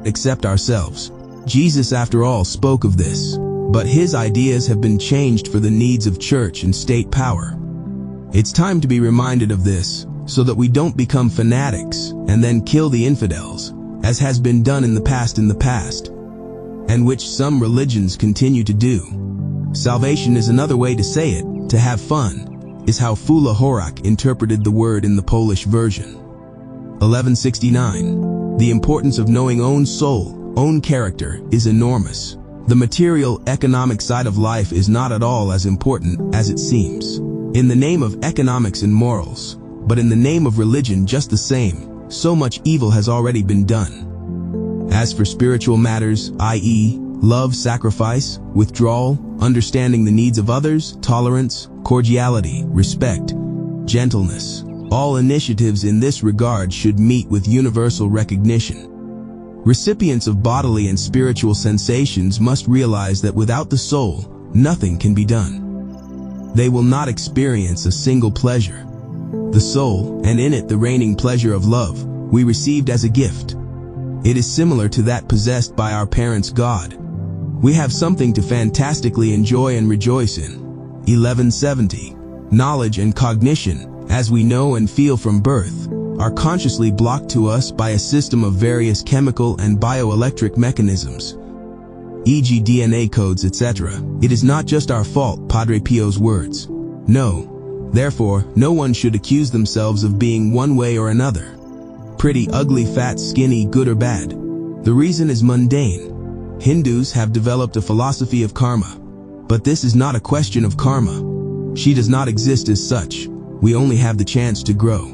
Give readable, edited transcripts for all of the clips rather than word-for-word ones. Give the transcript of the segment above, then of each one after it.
not accept ourselves. Jesus, after all, spoke of this, but his ideas have been changed for the needs of church and state power. It's time to be reminded of this, so that we don't become fanatics and then kill the infidels, as has been done in the past, and which some religions continue to do. Salvation is another way to say it. To have fun is how Fula Horak interpreted the word in the Polish version. 1169. The importance of knowing own soul, own character, is enormous. The material, economic side of life is not at all as important as it seems. In the name of economics and morals, but in the name of religion just the same, so much evil has already been done. As for spiritual matters, i.e., love, sacrifice, withdrawal, understanding the needs of others, tolerance, cordiality, respect, gentleness, all initiatives in this regard should meet with universal recognition. Recipients of bodily and spiritual sensations must realize that without the soul, nothing can be done. They will not experience a single pleasure. The soul, and in it the reigning pleasure of love, we received as a gift. It is similar to that possessed by our parents' God. We have something to fantastically enjoy and rejoice in. 1170. Knowledge and cognition, as we know and feel from birth, are consciously blocked to us by a system of various chemical and bioelectric mechanisms, e.g. DNA codes, etc. It is not just our fault, Padre Pio's words. No. Therefore, no one should accuse themselves of being one way or another. Pretty, ugly, fat, skinny, good or bad. The reason is mundane. Hindus have developed a philosophy of karma. But this is not a question of karma. She does not exist as such. We only have the chance to grow.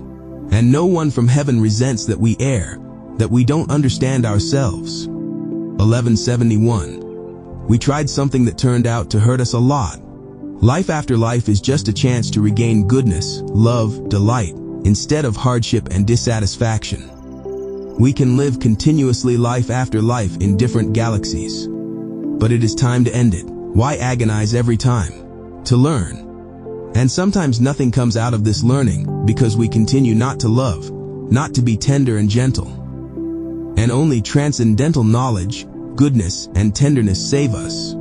And no one from heaven resents that we err, that we don't understand ourselves. 1171. We tried something that turned out to hurt us a lot. Life after life is just a chance to regain goodness, love, delight, instead of hardship and dissatisfaction. We can live continuously life after life in different galaxies. But it is time to end it. Why agonize every time? To learn. And sometimes nothing comes out of this learning because we continue not to love, not to be tender and gentle. And only transcendental knowledge, goodness, and tenderness save us.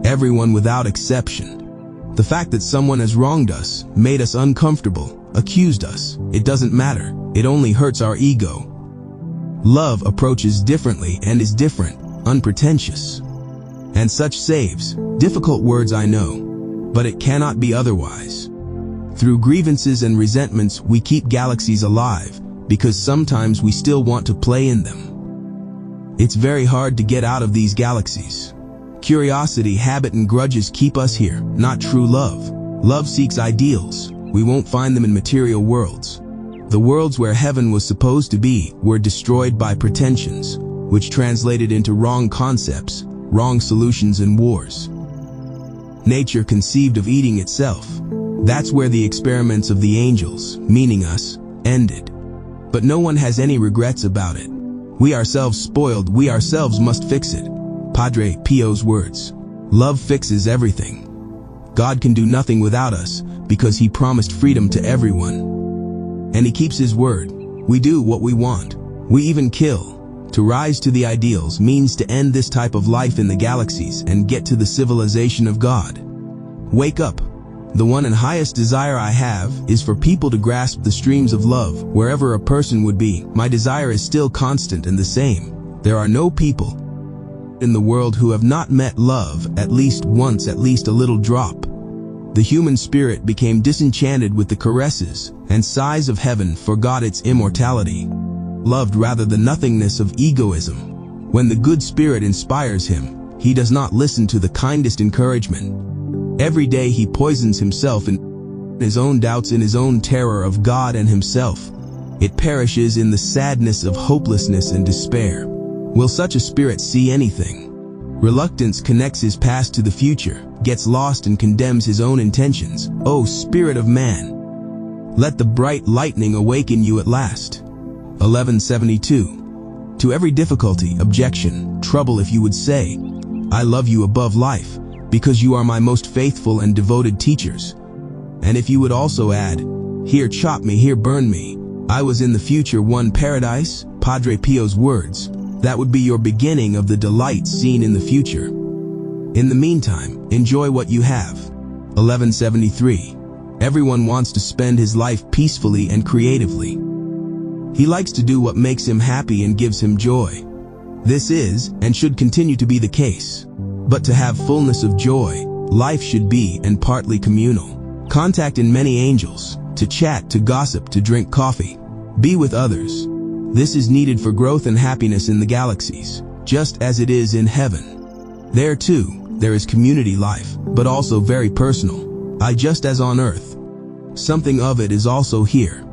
Everyone without exception. The fact that someone has wronged us, made us uncomfortable, accused us, it doesn't matter. It only hurts our ego. Love approaches differently and is different, unpretentious. And such saves. Difficult words, I know. But it cannot be otherwise. Through grievances and resentments, we keep galaxies alive, because sometimes we still want to play in them. It's very hard to get out of these galaxies. Curiosity, habit, and grudges keep us here, not true love. Love seeks ideals. We won't find them in material worlds. The worlds where heaven was supposed to be were destroyed by pretensions, which translated into wrong concepts, wrong solutions, and wars. Nature conceived of eating itself. That's where the experiments of the angels, meaning us, ended. But no one has any regrets about it. We ourselves spoiled, we ourselves must fix it. Padre Pio's words. Love fixes everything. God can do nothing without us, because he promised freedom to everyone. And he keeps his word. We do what we want. We even kill. To rise to the ideals means to end this type of life in the galaxies and get to the civilization of God. Wake up. The one and highest desire I have is for people to grasp the streams of love wherever a person would be. My desire is still constant and the same. There are no people in the world who have not met love at least once, at least a little drop. The human spirit became disenchanted with the caresses and sighs of heaven, forgot its immortality, loved rather the nothingness of egoism. When the good spirit inspires him, he does not listen to the kindest encouragement. Every day he poisons himself in his own doubts, in his own terror of God and himself. It perishes in the sadness of hopelessness and despair. Will such a spirit see anything? Reluctance connects his past to the future, gets lost and condemns his own intentions. O spirit of man, let the bright lightning awaken you at last. 1172. To every difficulty, objection, trouble, if you would say, I love you above life, because you are my most faithful and devoted teachers. And if you would also add, here chop me, here burn me, I was in the future one paradise, Padre Pio's words, That would be your beginning of the delights seen in the future. In the meantime, enjoy what you have. 1173. Everyone wants to spend his life peacefully and creatively. He likes to do what makes him happy and gives him joy. This is, and should continue to be the case. But to have fullness of joy, life should be, and partly communal. Contact in many angels, to chat, to gossip, to drink coffee. Be with others. This is needed for growth and happiness in the galaxies, just as it is in heaven. There too, there is community life, but also very personal. Just as on earth. Something of it is also here.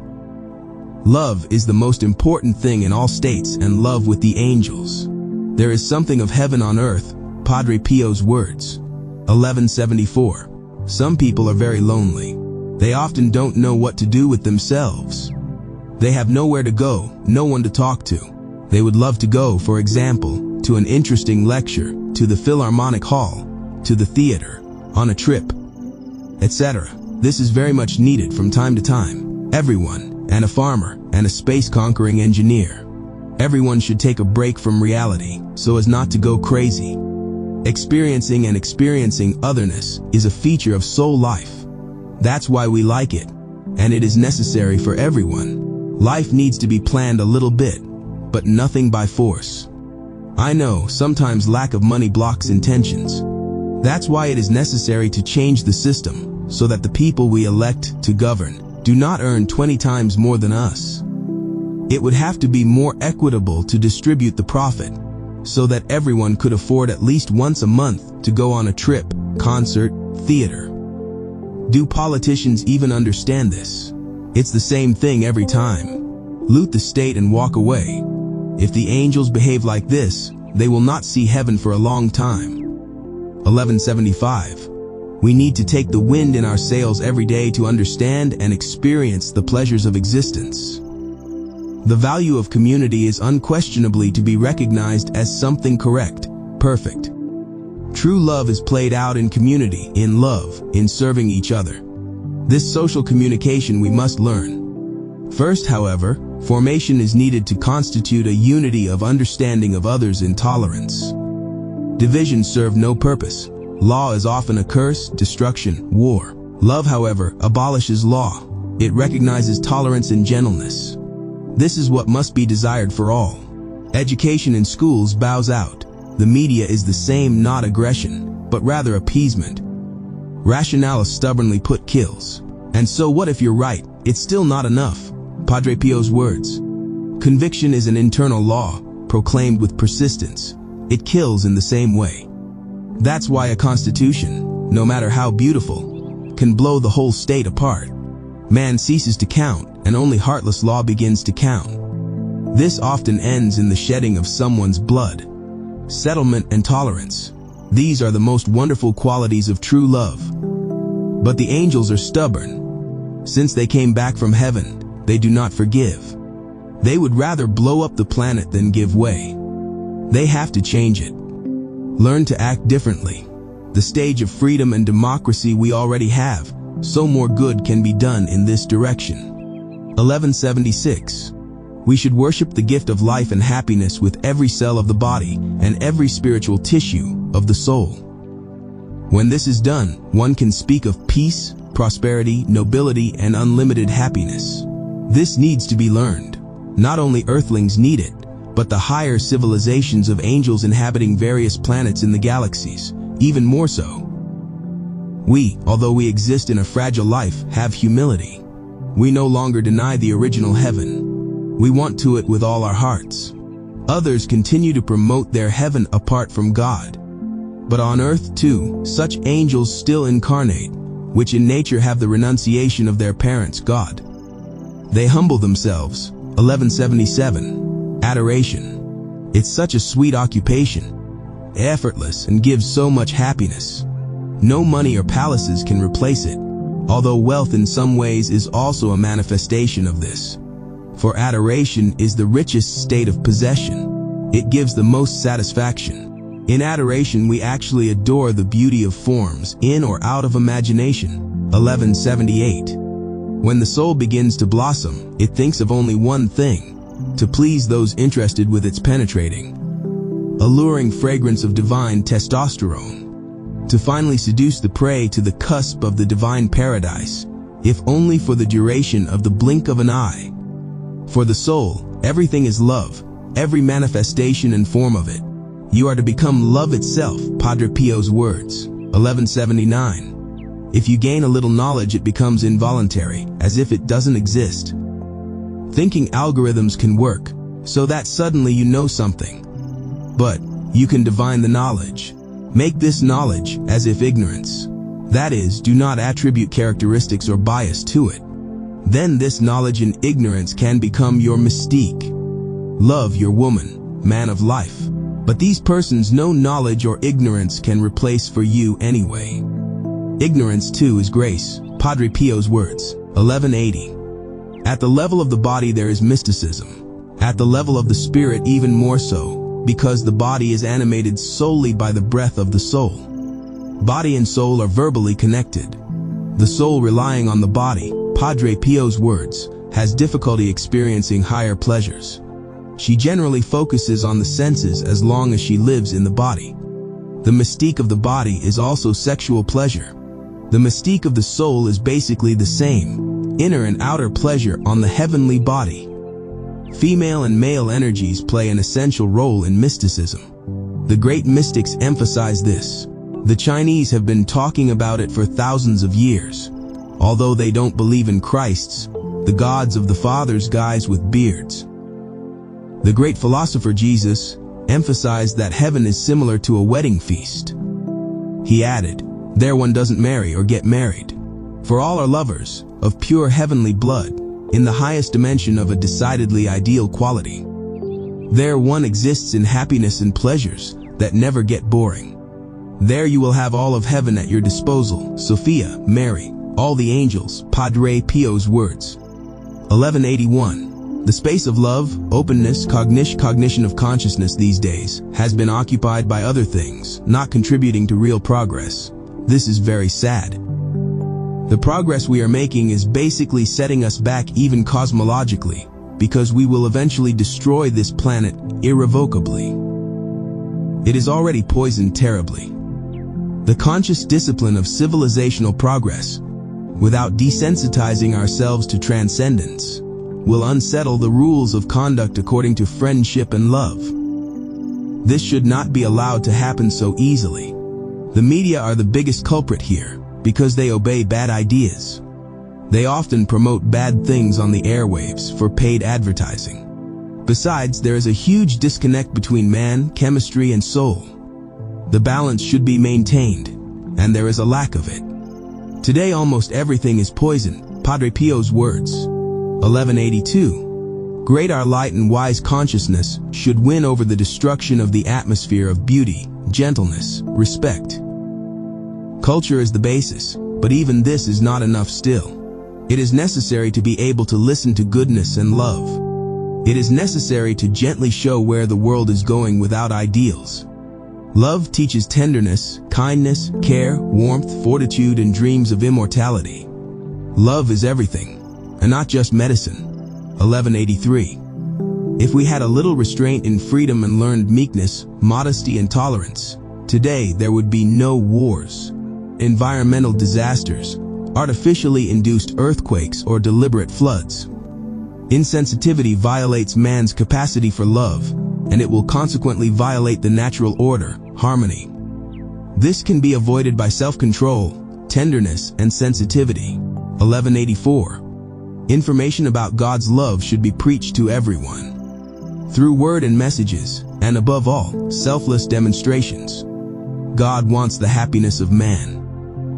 Love is the most important thing in all states, and love with the angels. There is something of heaven on earth, Padre Pio's words. 1174. Some people are very lonely. They often don't know what to do with themselves. They have nowhere to go, no one to talk to. They would love to go, for example, to an interesting lecture, to the Philharmonic Hall, to the theater, on a trip, etc. This is very much needed from time to time. Everyone, and a farmer, and a space-conquering engineer. Everyone should take a break from reality, so as not to go crazy. Experiencing otherness is a feature of soul life. That's why we like it, and it is necessary for everyone. Life needs to be planned a little bit, but nothing by force. I know, sometimes lack of money blocks intentions. That's why it is necessary to change the system, so that the people we elect to govern do not earn 20 times more than us. It would have to be more equitable to distribute the profit, so that everyone could afford at least once a month to go on a trip, concert, theater. Do politicians even understand this? It's the same thing every time. Loot the state and walk away. If the angels behave like this, they will not see heaven for a long time. 1175. We need to take the wind in our sails every day to understand and experience the pleasures of existence. The value of community is unquestionably to be recognized as something correct, perfect. True love is played out in community, in love, in serving each other. This social communication we must learn. First, however, formation is needed to constitute a unity of understanding of others in tolerance. Divisions serve no purpose. Law is often a curse, destruction, war. Love, however, abolishes law. It recognizes tolerance and gentleness. This is what must be desired for all. Education in schools bows out. The media is the same, not aggression, but rather appeasement. Rationale stubbornly put kills. And so what if you're right? It's still not enough. Padre Pio's words. Conviction is an internal law, proclaimed with persistence. It kills in the same way. That's why a constitution, no matter how beautiful, can blow the whole state apart. Man ceases to count, and only heartless law begins to count. This often ends in the shedding of someone's blood. Settlement and tolerance. These are the most wonderful qualities of true love. But the angels are stubborn. Since they came back from heaven, they do not forgive. They would rather blow up the planet than give way. They have to change it. Learn to act differently. The stage of freedom and democracy we already have, so more good can be done in this direction. 1176. We should worship the gift of life and happiness with every cell of the body and every spiritual tissue of the soul. When this is done, one can speak of peace, prosperity, nobility, and unlimited happiness. This needs to be learned. Not only earthlings need it, but the higher civilizations of angels inhabiting various planets in the galaxies, even more so. We, although we exist in a fragile life, have humility. We no longer deny the original heaven. We want to it with all our hearts. Others continue to promote their heaven apart from God. But on earth too, such angels still incarnate, which in nature have the renunciation of their parents, God. They humble themselves. 1177. Adoration. It's such a sweet occupation, effortless, and gives so much happiness. No money or palaces can replace it, although wealth in some ways is also a manifestation of this. For adoration is the richest state of possession. It gives the most satisfaction. In adoration we actually adore the beauty of forms, in or out of imagination. 1178. When the soul begins to blossom, it thinks of only one thing, to please those interested with its penetrating, alluring fragrance of divine testosterone, to finally seduce the prey to the cusp of the divine paradise, if only for the duration of the blink of an eye. For the soul, everything is love, every manifestation and form of it. You are to become love itself, Padre Pio's words, 1179. If you gain a little knowledge, it becomes involuntary, as if it doesn't exist. Thinking algorithms can work, so that suddenly you know something. But you can divine the knowledge. Make this knowledge as if ignorance. That is, do not attribute characteristics or bias to it. Then this knowledge and ignorance can become your mystique. Love your woman, man of life. But these persons no knowledge or ignorance can replace for you anyway. Ignorance too is grace, Padre Pio's words, 1180. At the level of the body there is mysticism. At the level of the spirit even more so, because the body is animated solely by the breath of the soul. Body and soul are verbally connected. The soul, relying on the body, Padre Pio's words, has difficulty experiencing higher pleasures. She generally focuses on the senses as long as she lives in the body. The mystique of the body is also sexual pleasure. The mystique of the soul is basically the same, inner and outer pleasure on the heavenly body. Female and male energies play an essential role in mysticism. The great mystics emphasize this. The Chinese have been talking about it for thousands of years. Although they don't believe in Christs, the gods of the fathers, guys with beards. The great philosopher Jesus emphasized that heaven is similar to a wedding feast. He added, "There one doesn't marry or get married, for all are lovers, of pure heavenly blood, in the highest dimension of a decidedly ideal quality. There one exists in happiness and pleasures that never get boring. There you will have all of heaven at your disposal, Sophia, Mary, all the angels," Padre Pio's words. 1181. The space of love, openness, cognition of consciousness these days has been occupied by other things, not contributing to real progress. This is very sad. The progress we are making is basically setting us back even cosmologically, because we will eventually destroy this planet irrevocably. It is already poisoned terribly. The conscious discipline of civilizational progress, without desensitizing ourselves to transcendence, will unsettle the rules of conduct according to friendship and love. This should not be allowed to happen so easily. The media are the biggest culprit here, because they obey bad ideas. They often promote bad things on the airwaves for paid advertising. Besides, there is a huge disconnect between man, chemistry, and soul. The balance should be maintained, and there is a lack of it. Today almost everything is poison, Padre Pio's words. 1182. Great our light and wise consciousness should win over the destruction of the atmosphere of beauty, gentleness, respect. Culture is the basis, but even this is not enough still. It is necessary to be able to listen to goodness and love. It is necessary to gently show where the world is going without ideals. Love teaches tenderness, kindness, care, warmth, fortitude, and dreams of immortality. Love is everything, and not just medicine. 1183. If we had a little restraint in freedom and learned meekness, modesty, and tolerance, today there would be no wars, environmental disasters, artificially induced earthquakes, or deliberate floods. Insensitivity violates man's capacity for love, and it will consequently violate the natural order, harmony. This can be avoided by self-control, tenderness, and sensitivity. 1184. Information about God's love should be preached to everyone, through word and messages, and above all, selfless demonstrations. God wants the happiness of man.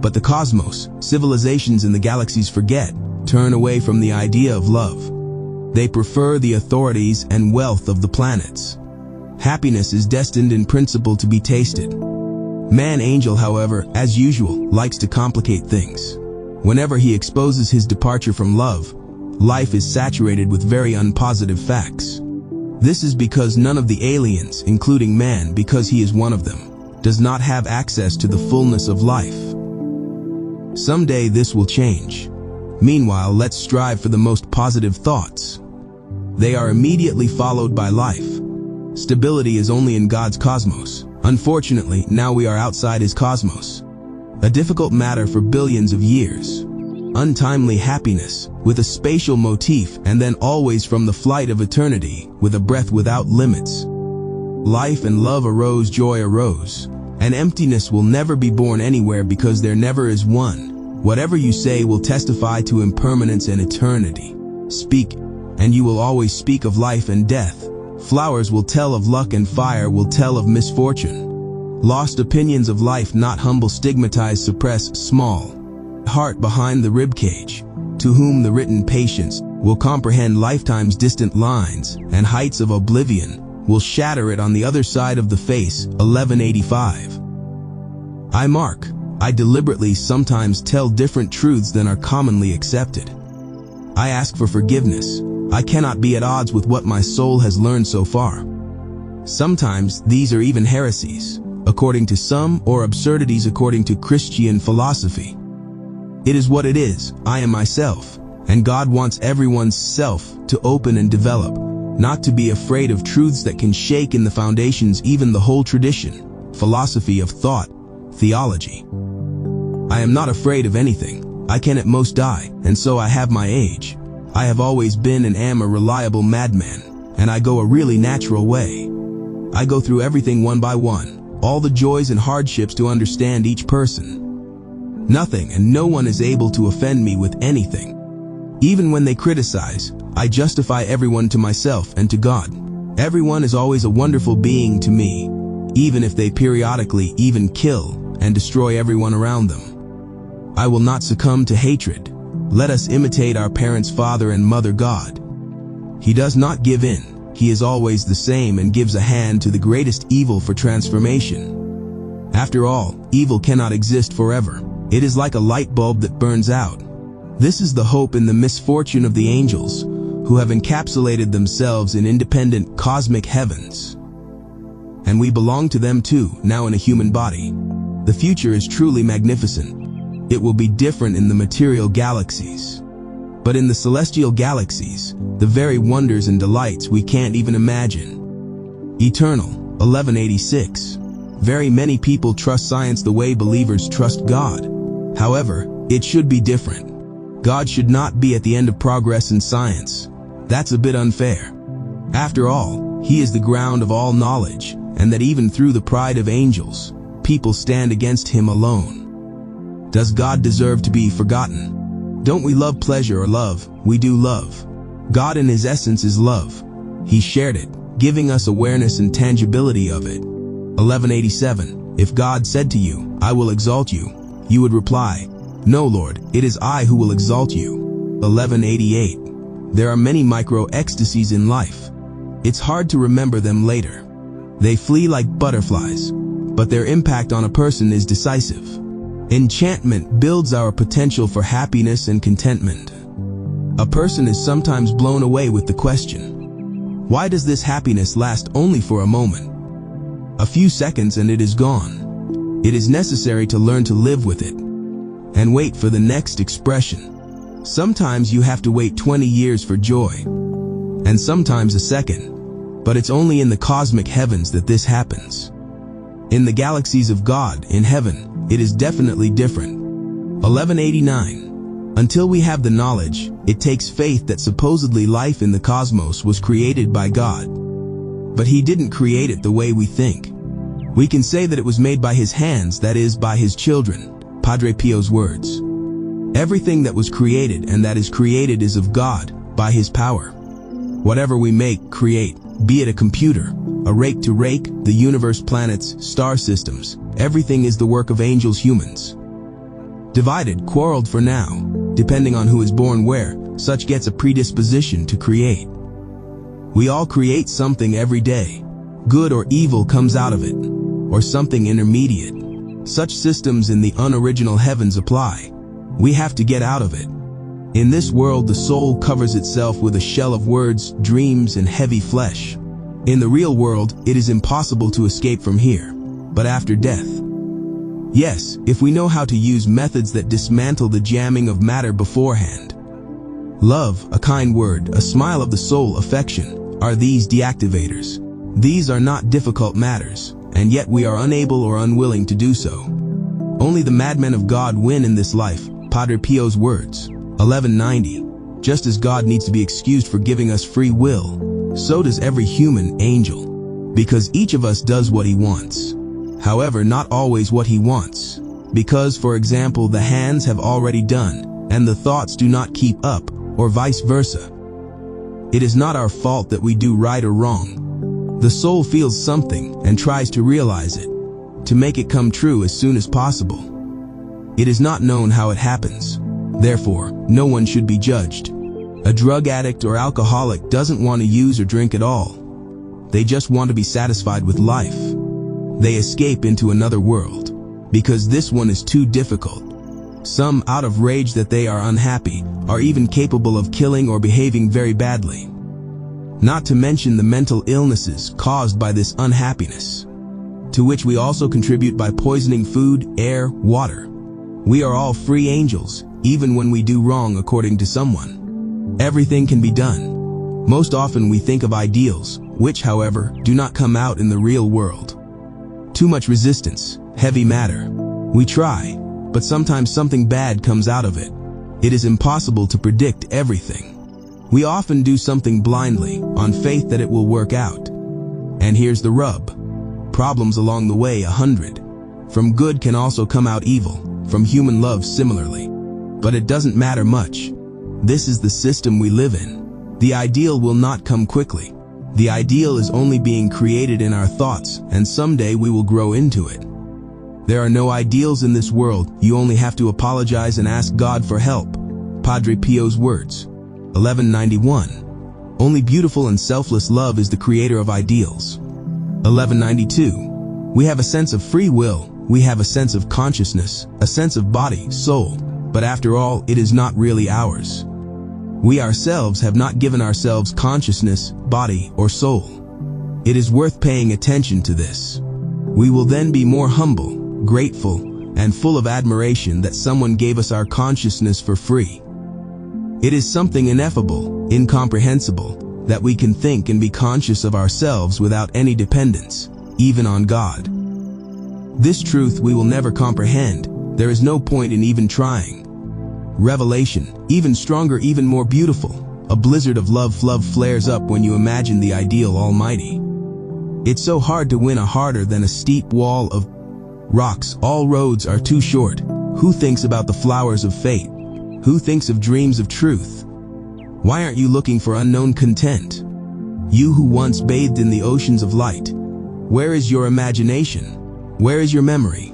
But the cosmos, civilizations in the galaxies forget, turn away from the idea of love. They prefer the authorities and wealth of the planets. Happiness is destined in principle to be tasted. Man-angel, however, as usual, likes to complicate things. Whenever he exposes his departure from love, life is saturated with very unpositive facts. This is because none of the aliens, including man, because he is one of them, does not have access to the fullness of life. Someday this will change. Meanwhile, let's strive for the most positive thoughts. they are immediately followed by life. Stability is only in God's cosmos. Unfortunately, now we are outside his cosmos. A difficult matter for billions of years. Untimely happiness, with a spatial motif, and then always from the flight of eternity, with a breath without limits. Life and love arose, joy arose, and emptiness will never be born anywhere because there never is one. Whatever you say will testify to impermanence and eternity. Speak, and you will always speak of life and death. Flowers will tell of luck and fire will tell of misfortune. Lost opinions of life, not humble, stigmatize, suppress, small. Heart behind the ribcage, to whom the written patience will comprehend lifetime's distant lines, and heights of oblivion will shatter it on the other side of the face. 1185. I deliberately sometimes tell different truths than are commonly accepted. I ask for forgiveness. I cannot be at odds with what my soul has learned so far. Sometimes these are even heresies, according to some, or absurdities according to Christian philosophy. It is what it is. I am myself, and God wants everyone's self to open and develop, not to be afraid of truths that can shake in the foundations, even the whole tradition, philosophy of thought, theology. I am not afraid of anything. I can at most die, and so I have my age. I have always been and am a reliable madman, and I go a really natural way. I go through everything one by one, all the joys and hardships to understand each person. Nothing and no one is able to offend me with anything. Even when they criticize, I justify everyone to myself and to God. Everyone is always a wonderful being to me, even if they periodically even kill and destroy everyone around them. I will not succumb to hatred. Let us imitate our parents, Father and Mother God. He does not give in. He is always the same and gives a hand to the greatest evil for transformation. After all, evil cannot exist forever. It is like a light bulb that burns out. This is the hope in the misfortune of the angels, who have encapsulated themselves in independent cosmic heavens. And we belong to them too, now in a human body. The future is truly magnificent. It will be different in the material galaxies. But in the celestial galaxies, the very wonders and delights we can't even imagine. Eternal. 1186. Very many people trust science the way believers trust God. However, it should be different. God should not be at the end of progress in science. That's a bit unfair. After all, He is the ground of all knowledge, and that even through the pride of angels, people stand against Him alone. Does God deserve to be forgotten? Don't we love pleasure or love? We do love. God in His essence is love. He shared it, giving us awareness and tangibility of it. 1187. If God said to you, I will exalt you, you would reply, No, Lord, it is I who will exalt you. 1188. There are many micro-ecstasies in life. It's hard to remember them later. They flee like butterflies, but their impact on a person is decisive. Enchantment builds our potential for happiness and contentment. A person is sometimes blown away with the question, why does this happiness last only for a moment? A few seconds and it is gone. It is necessary to learn to live with it and wait for the next expression. Sometimes you have to wait 20 years for joy, and sometimes a second, but it's only in the cosmic heavens that this happens. In the galaxies of God, in heaven, it is definitely different. 1189. Until we have the knowledge, it takes faith that supposedly life in the cosmos was created by God. But He didn't create it the way we think. We can say that it was made by His hands, that is, by His children. Padre Pio's words. Everything that was created and that is created is of God, by His power. Whatever we make, create, be it a computer, a rake to rake, the universe, planets, star systems, everything is the work of angels, humans. Divided, quarreled for now, depending on who is born where, such gets a predisposition to create. We all create something every day. Good or evil comes out of it, or something intermediate. Such systems in the unoriginal heavens apply. We have to get out of it. In this world, the soul covers itself with a shell of words, dreams, and heavy flesh. In the real world, it is impossible to escape from here, but after death. Yes, if we know how to use methods that dismantle the jamming of matter beforehand. Love, a kind word, a smile of the soul, affection, are these deactivators. These are not difficult matters, and yet we are unable or unwilling to do so. Only the madmen of God win in this life, Padre Pio's words. 1190. Just as God needs to be excused for giving us free will, so does every human angel. Because each of us does what he wants. However, not always what he wants. Because, for example, the hands have already done, and the thoughts do not keep up, or vice versa. It is not our fault that we do right or wrong. The soul feels something and tries to realize it, to make it come true as soon as possible. It is not known how it happens. Therefore, no one should be judged. A drug addict or alcoholic doesn't want to use or drink at all. They just want to be satisfied with life. They escape into another world, because this one is too difficult. Some, out of rage that they are unhappy, are even capable of killing or behaving very badly. Not to mention the mental illnesses caused by this unhappiness, to which we also contribute by poisoning food, air, water. We are all free angels, even when we do wrong according to someone. Everything can be done. Most often we think of ideals, which, however, do not come out in the real world. Too much resistance, heavy matter. We try, but sometimes something bad comes out of it. It is impossible to predict everything. We often do something blindly, on faith that it will work out. And here's the rub. Problems along the way 100. From good can also come out evil, from human love similarly. But it doesn't matter much. This is the system we live in. The ideal will not come quickly. The ideal is only being created in our thoughts, and someday we will grow into it. There are no ideals in this world. You only have to apologize and ask God for help. Padre Pio's words. 1191. Only beautiful and selfless love is the creator of ideals. 1192. We have a sense of free will. We have a sense of consciousness, a sense of body, soul. But after all, it is not really ours. We ourselves have not given ourselves consciousness, body, or soul. It is worth paying attention to this. We will then be more humble, grateful, and full of admiration that someone gave us our consciousness for free. It is something ineffable, incomprehensible, that we can think and be conscious of ourselves without any dependence, even on God. This truth we will never comprehend. There is no point in even trying. Revelation, even stronger, even more beautiful. A blizzard of love flares up when you imagine the ideal Almighty. It's so hard to win, harder than a steep wall of rocks. All roads are too short. Who thinks about the flowers of fate? Who thinks of dreams of truth? Why aren't you looking for unknown content? You who once bathed in the oceans of light. Where is your imagination? Where is your memory?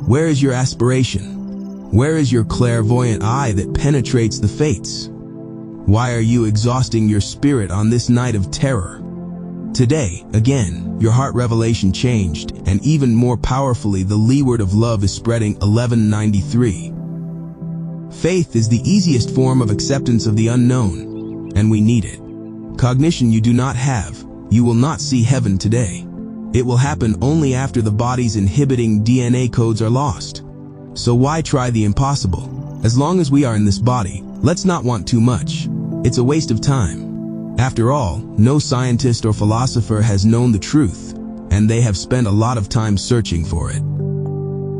Where is your aspiration? Where is your clairvoyant eye that penetrates the fates? Why are you exhausting your spirit on this night of terror? Today, again, your heart revelation changed, and even more powerfully, the leeward of love is spreading. 1193. Faith is the easiest form of acceptance of the unknown, and we need it. Cognition you do not have. You will not see heaven today. It will happen only after the body's inhibiting DNA codes are lost. So why try the impossible? As long as we are in this body, let's not want too much. It's a waste of time. After all, no scientist or philosopher has known the truth, and they have spent a lot of time searching for it.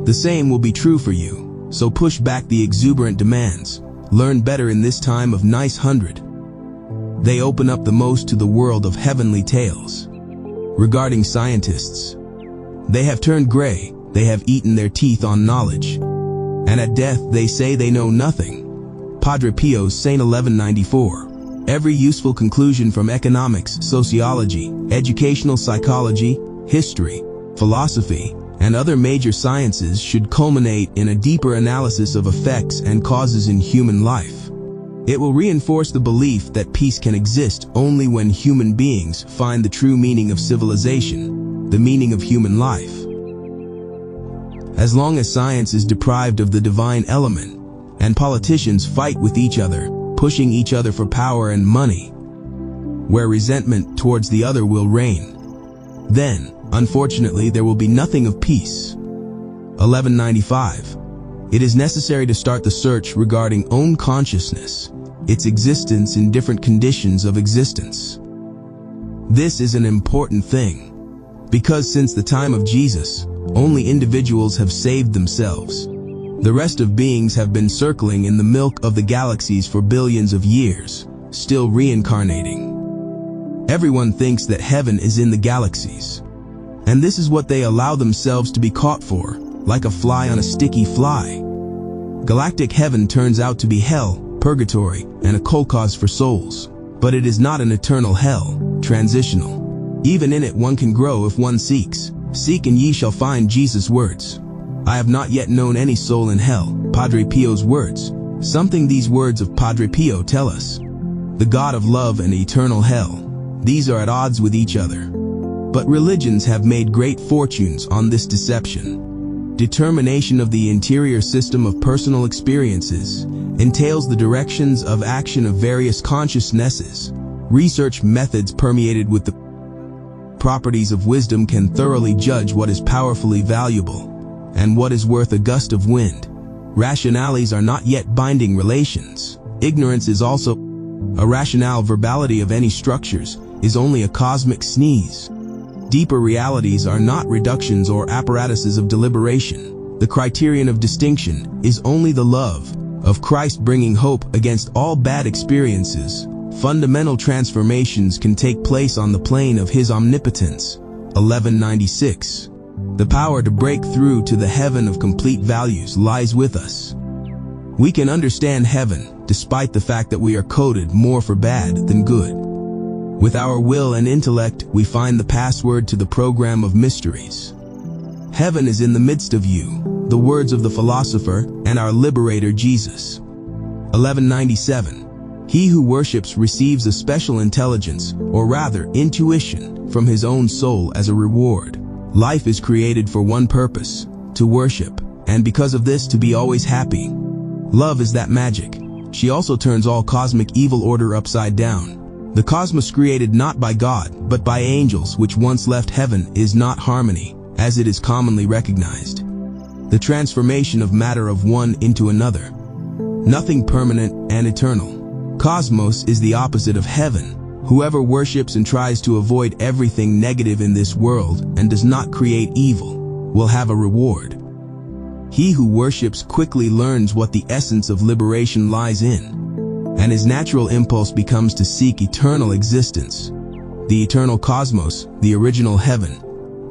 The same will be true for you, so push back the exuberant demands. Learn better in this time of nice 100. They open up the most to the world of heavenly tales. Regarding scientists, they have turned gray. They have eaten their teeth on knowledge, and at death they say they know nothing. Padre Pio's Saint 1194. Every useful conclusion from economics, sociology, educational psychology, history, philosophy, and other major sciences should culminate in a deeper analysis of effects and causes in human life. It will reinforce the belief that peace can exist only when human beings find the true meaning of civilization, the meaning of human life. As long as science is deprived of the divine element, and politicians fight with each other, pushing each other for power and money, where resentment towards the other will reign, then, unfortunately, there will be nothing of peace. 1195. It is necessary to start the search regarding own consciousness, its existence in different conditions of existence. This is an important thing, because since the time of Jesus, only individuals have saved themselves. The rest of beings have been circling in the milk of the galaxies for billions of years, still reincarnating. Everyone thinks that heaven is in the galaxies, and this is what they allow themselves to be caught for, like a fly on a sticky fly. Galactic heaven turns out to be hell, purgatory, and a kolkhoz for souls. But it is not an eternal hell, transitional. Even in it one can grow if one seeks. Seek and ye shall find, Jesus' words. I have not yet known any soul in hell, Padre Pio's words. Something these words of Padre Pio tell us. The God of love and eternal hell. These are at odds with each other. But religions have made great fortunes on this deception. Determination of the interior system of personal experiences entails the directions of action of various consciousnesses. Research methods permeated with the properties of wisdom can thoroughly judge what is powerfully valuable and what is worth a gust of wind. Rationales are not yet binding relations. Ignorance is also a rationale. Verbality of any structures is only a cosmic sneeze. Deeper realities are not reductions or apparatuses of deliberation. The criterion of distinction is only the love of Christ, bringing hope against all bad experiences. Fundamental transformations can take place on the plane of His omnipotence. 1196. The power to break through to the heaven of complete values lies with us. We can understand heaven, despite the fact that we are coded more for bad than good. With our will and intellect, we find the password to the program of mysteries. Heaven is in the midst of you, the words of the philosopher and our liberator Jesus. 1197. He who worships receives a special intelligence, or rather intuition, from his own soul as a reward. Life is created for one purpose, to worship, and because of this to be always happy. Love is that magic. She also turns all cosmic evil order upside down. The cosmos created not by God, but by angels which once left heaven is not harmony, as it is commonly recognized. The transformation of matter of one into another. Nothing permanent and eternal. Cosmos is the opposite of heaven. Whoever worships and tries to avoid everything negative in this world and does not create evil will have a reward. He who worships quickly learns what the essence of liberation lies in, and his natural impulse becomes to seek eternal existence. The eternal cosmos, the original heaven,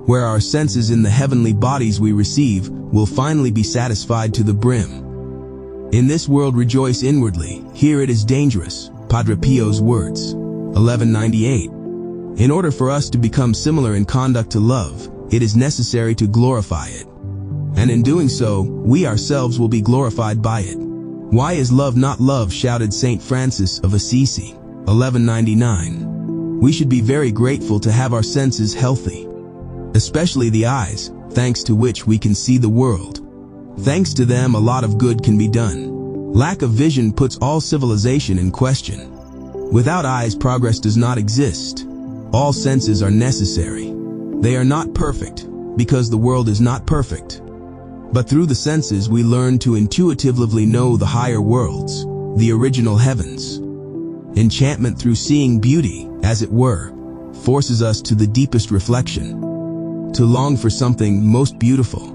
where our senses in the heavenly bodies we receive will finally be satisfied to the brim. In this world rejoice inwardly, here it is dangerous, Padre Pio's words. 1198. In order for us to become similar in conduct to love, it is necessary to glorify it. And in doing so, we ourselves will be glorified by it. Why is love not love, shouted St. Francis of Assisi. 1199. We should be very grateful to have our senses healthy, especially the eyes, thanks to which we can see the world. Thanks to them, a lot of good can be done. Lack of vision puts all civilization in question. Without eyes, progress does not exist. All senses are necessary. They are not perfect, because the world is not perfect. But through the senses we learn to intuitively know the higher worlds, the original heavens. Enchantment through seeing beauty, as it were, forces us to the deepest reflection, to long for something most beautiful,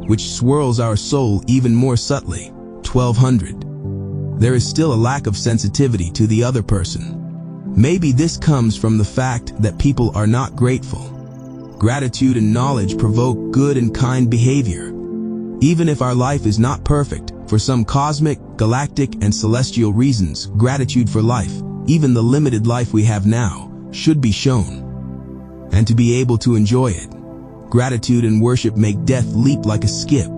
which swirls our soul even more subtly. 1200. There is still a lack of sensitivity to the other person. Maybe this comes from the fact that people are not grateful. Gratitude and knowledge provoke good and kind behavior. Even if our life is not perfect, for some cosmic, galactic, and celestial reasons, gratitude for life, even the limited life we have now, should be shown. And to be able to enjoy it. Gratitude and worship make death leap like a skip.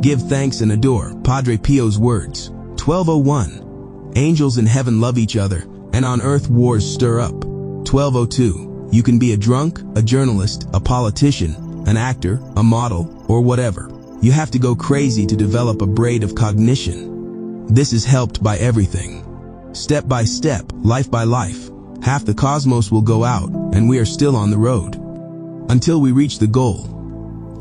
Give thanks and adore, Padre Pio's words. 1201. Angels in heaven love each other, and on earth wars stir up. 1202. You can be a drunk, a journalist, a politician, an actor, a model, or whatever. You have to go crazy to develop a braid of cognition. This is helped by everything. Step by step, life by life. Half the cosmos will go out, and we are still on the road. Until we reach the goal.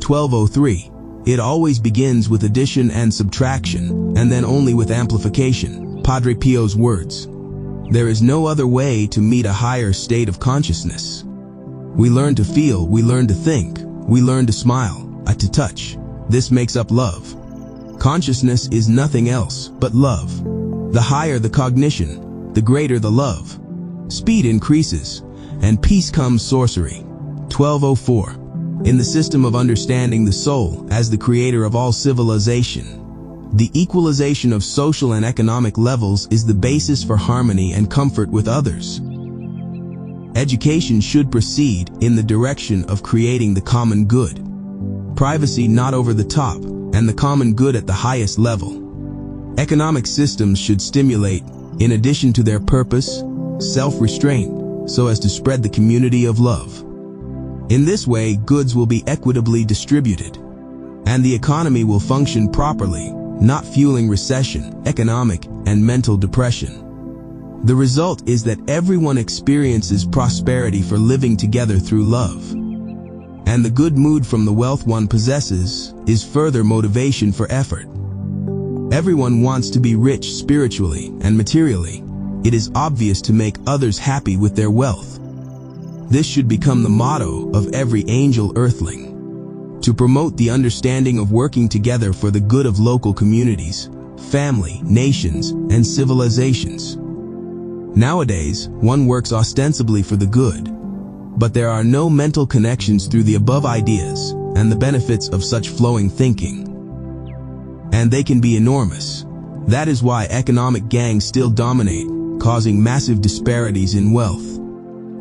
1203. It always begins with addition and subtraction, and then only with amplification. Padre Pio's words. There is no other way to meet a higher state of consciousness. We learn to feel, we learn to think, we learn to smile, to touch. This makes up love. Consciousness is nothing else but love. The higher the cognition, the greater the love. Speed increases, and peace comes sorcery. 1204. In the system of understanding the soul as the creator of all civilization, the equalization of social and economic levels is the basis for harmony and comfort with others. Education should proceed in the direction of creating the common good. Privacy not over the top, and the common good at the highest level. Economic systems should stimulate, in addition to their purpose, self-restraint, so as to spread the community of love. In this way, goods will be equitably distributed, and the economy will function properly, not fueling recession, economic, and mental depression. The result is that everyone experiences prosperity for living together through love. And the good mood from the wealth one possesses is further motivation for effort. Everyone wants to be rich spiritually and materially. It is obvious to make others happy with their wealth. This should become the motto of every angel earthling. To promote the understanding of working together for the good of local communities, family, nations, and civilizations. Nowadays, one works ostensibly for the good, but there are no mental connections through the above ideas and the benefits of such flowing thinking. And they can be enormous. That is why economic gangs still dominate, causing massive disparities in wealth.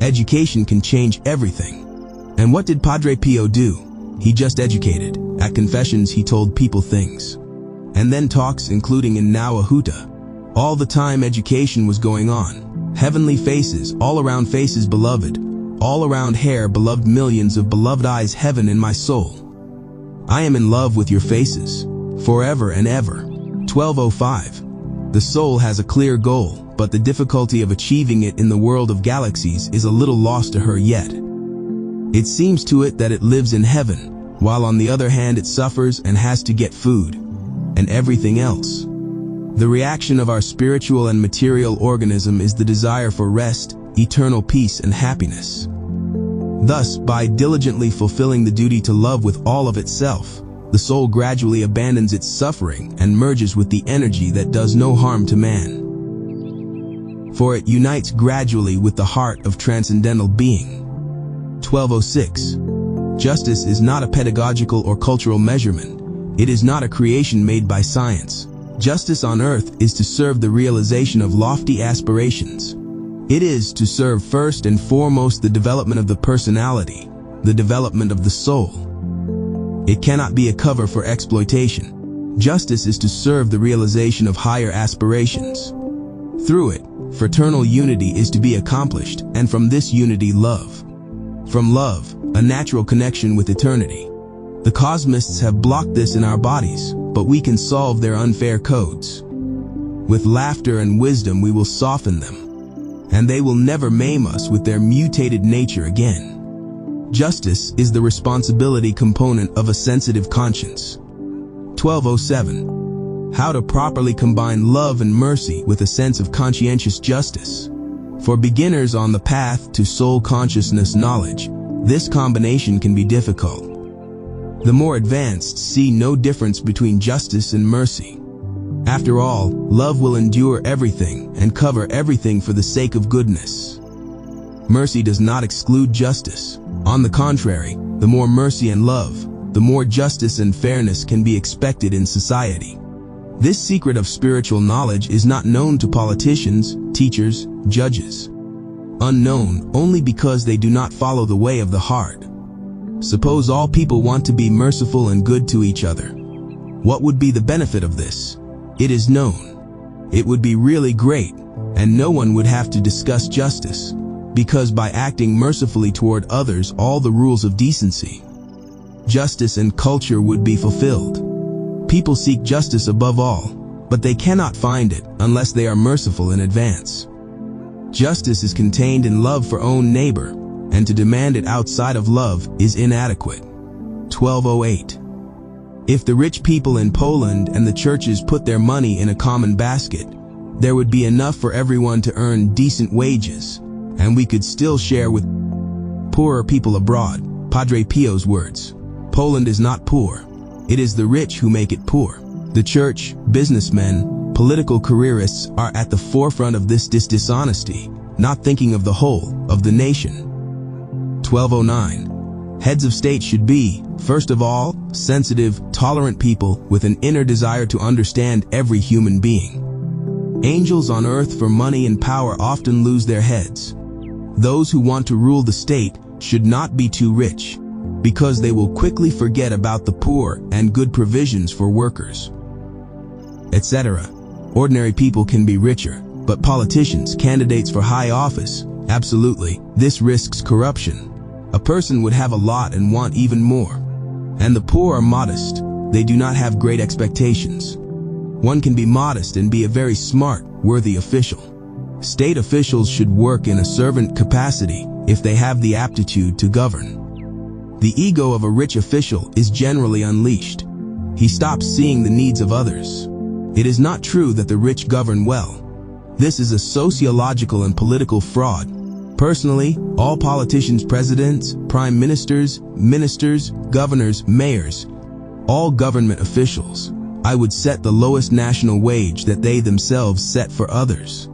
Education can change everything. And what did Padre Pio do? He just educated. At confessions he told people things. And then talks, including in Nawahuta. All the time education was going on. Heavenly faces, all around faces beloved. All around hair beloved, millions of beloved eyes, heaven in my soul. I am in love with your faces, forever and ever. 1205. The soul has a clear goal, but the difficulty of achieving it in the world of galaxies is a little lost to her yet. It seems to it that it lives in heaven, while on the other hand it suffers and has to get food, and everything else. The reaction of our spiritual and material organism is the desire for rest, eternal peace and happiness. Thus, by diligently fulfilling the duty to love with all of itself, the soul gradually abandons its suffering and merges with the energy that does no harm to man. For it unites gradually with the heart of transcendental being. 1206. Justice is not a pedagogical or cultural measurement. It is not a creation made by science. Justice on earth is to serve the realization of lofty aspirations. It is to serve first and foremost the development of the personality, the development of the soul. It cannot be a cover for exploitation. Justice is to serve the realization of higher aspirations. Through it, fraternal unity is to be accomplished, and from this unity, love. From love, a natural connection with eternity. The cosmists have blocked this in our bodies, but we can solve their unfair codes. With laughter and wisdom we will soften them, and they will never maim us with their mutated nature again. Justice is the responsibility component of a sensitive conscience. 1207. How to properly combine love and mercy with a sense of conscientious justice. For beginners on the path to soul consciousness knowledge, this combination can be difficult. The more advanced see no difference between justice and mercy. After all, love will endure everything and cover everything for the sake of goodness. Mercy does not exclude justice. On the contrary, the more mercy and love, the more justice and fairness can be expected in society. This secret of spiritual knowledge is not known to politicians, teachers, judges. Unknown only because they do not follow the way of the heart. Suppose all people want to be merciful and good to each other. What would be the benefit of this? It is known. It would be really great, and no one would have to discuss justice, because by acting mercifully toward others, all the rules of decency, justice and culture would be fulfilled. People seek justice above all, but they cannot find it unless they are merciful in advance. Justice is contained in love for own neighbor, and to demand it outside of love is inadequate. 1208. If the rich people in Poland and the churches put their money in a common basket, there would be enough for everyone to earn decent wages, and we could still share with poorer people abroad. Padre Pio's words. Poland is not poor. It is the rich who make it poor. The church, businessmen, political careerists are at the forefront of this dishonesty, not thinking of the whole of the nation. 1209. Heads of state should be, first of all, sensitive, tolerant people with an inner desire to understand every human being. Angels on earth for money and power often lose their heads. Those who want to rule the state should not be too rich, because they will quickly forget about the poor and good provisions for workers, etc. Ordinary people can be richer, but politicians, candidates for high office, absolutely, this risks corruption. A person would have a lot and want even more. And the poor are modest. They do not have great expectations. One can be modest and be a very smart, worthy official. State officials should work in a servant capacity if they have the aptitude to govern. The ego of a rich official is generally unleashed. He stops seeing the needs of others. It is not true that the rich govern well. This is a sociological and political fraud. Personally, all politicians, presidents, prime ministers, governors, mayors, all government officials, I would set the lowest national wage that they themselves set for others.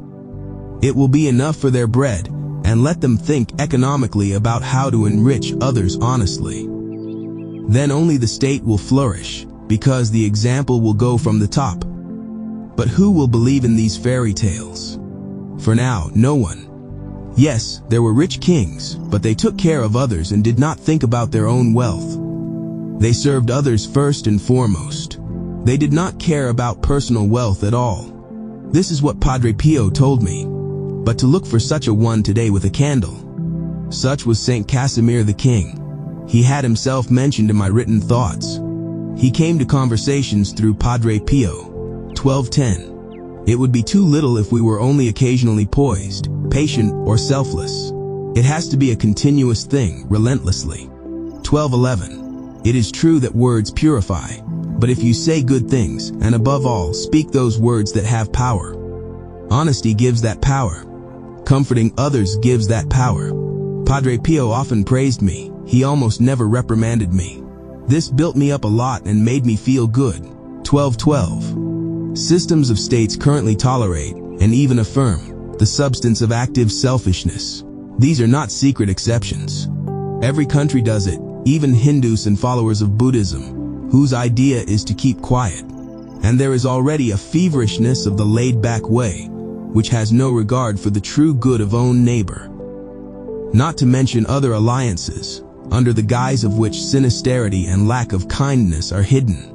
It will be enough for their bread, and let them think economically about how to enrich others honestly. Then only the state will flourish, because the example will go from the top. But who will believe in these fairy tales? For now, no one. Yes, there were rich kings, but they took care of others and did not think about their own wealth. They served others first and foremost. They did not care about personal wealth at all. This is what Padre Pio told me. But to look for such a one today with a candle. Such was Saint Casimir the King. He had himself mentioned in my written thoughts. He came to conversations through Padre Pio. 1210. It would be too little if we were only occasionally poised, patient, or selfless. It has to be a continuous thing, relentlessly. 1211. It is true that words purify, but if you say good things, and above all, speak those words that have power. Honesty gives that power. Comforting others gives that power. Padre Pio often praised me. He almost never reprimanded me. This built me up a lot and made me feel good. 1212. Systems of states currently tolerate, and even affirm, the substance of active selfishness. These are not secret exceptions. Every country does it, even Hindus and followers of Buddhism, whose idea is to keep quiet. And there is already a feverishness of the laid-back way, which has no regard for the true good of own neighbor. Not to mention other alliances, under the guise of which sinisterity and lack of kindness are hidden.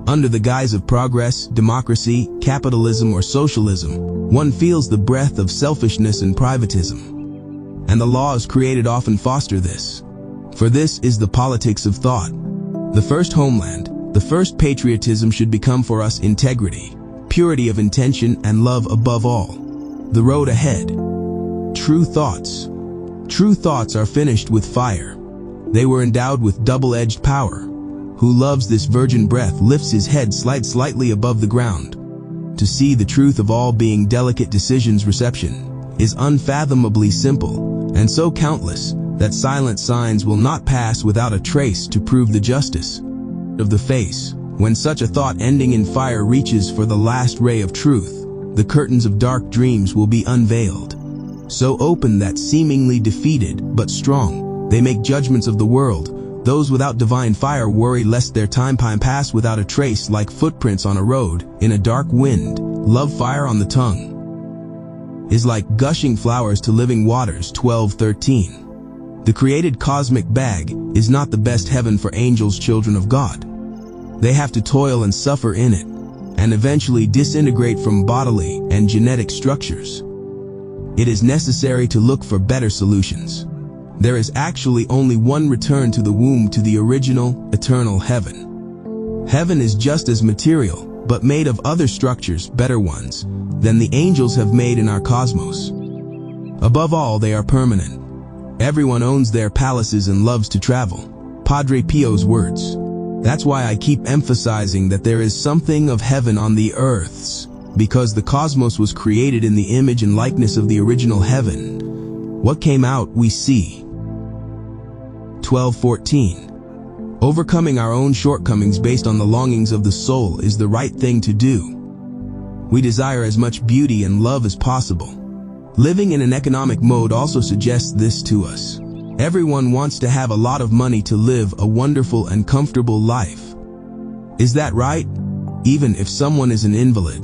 Under the guise of progress, democracy, capitalism, or socialism, one feels the breath of selfishness and privatism. And the laws created often foster this. For this is the politics of thought. The first homeland, the first patriotism should become for us integrity, purity of intention, and love above all. The road ahead. True thoughts. True thoughts are finished with fire. They were endowed with double-edged power. Who loves this virgin breath lifts his head slightly above the ground. To see the truth of all being delicate decisions reception is unfathomably simple, and so countless that silent signs will not pass without a trace to prove the justice of the face. When such a thought ending in fire reaches for the last ray of truth, the curtains of dark dreams will be unveiled. So open that seemingly defeated, but strong, they make judgments of the world. Those without divine fire worry lest their time pass without a trace, like footprints on a road, in a dark wind. Love fire on the tongue is like gushing flowers to living waters. 1213. The created cosmic bag is not the best heaven for angels, children of God. They have to toil and suffer in it, and eventually disintegrate from bodily and genetic structures. It is necessary to look for better solutions. There is actually only one return to the womb, to the original, eternal heaven. Heaven is just as material, but made of other structures, better ones, than the angels have made in our cosmos. Above all, they are permanent. Everyone owns their palaces and loves to travel. Padre Pio's words. That's why I keep emphasizing that there is something of heaven on the earths, Because the cosmos was created in the image and likeness of the original heaven. What came out, we see. 12:14. Overcoming our own shortcomings based on the longings of the soul is the right thing to do. We desire as much beauty and love as possible. Living in an economic mode also suggests this to us. Everyone wants to have a lot of money to live a wonderful and comfortable life. Is that right? Even if someone is an invalid,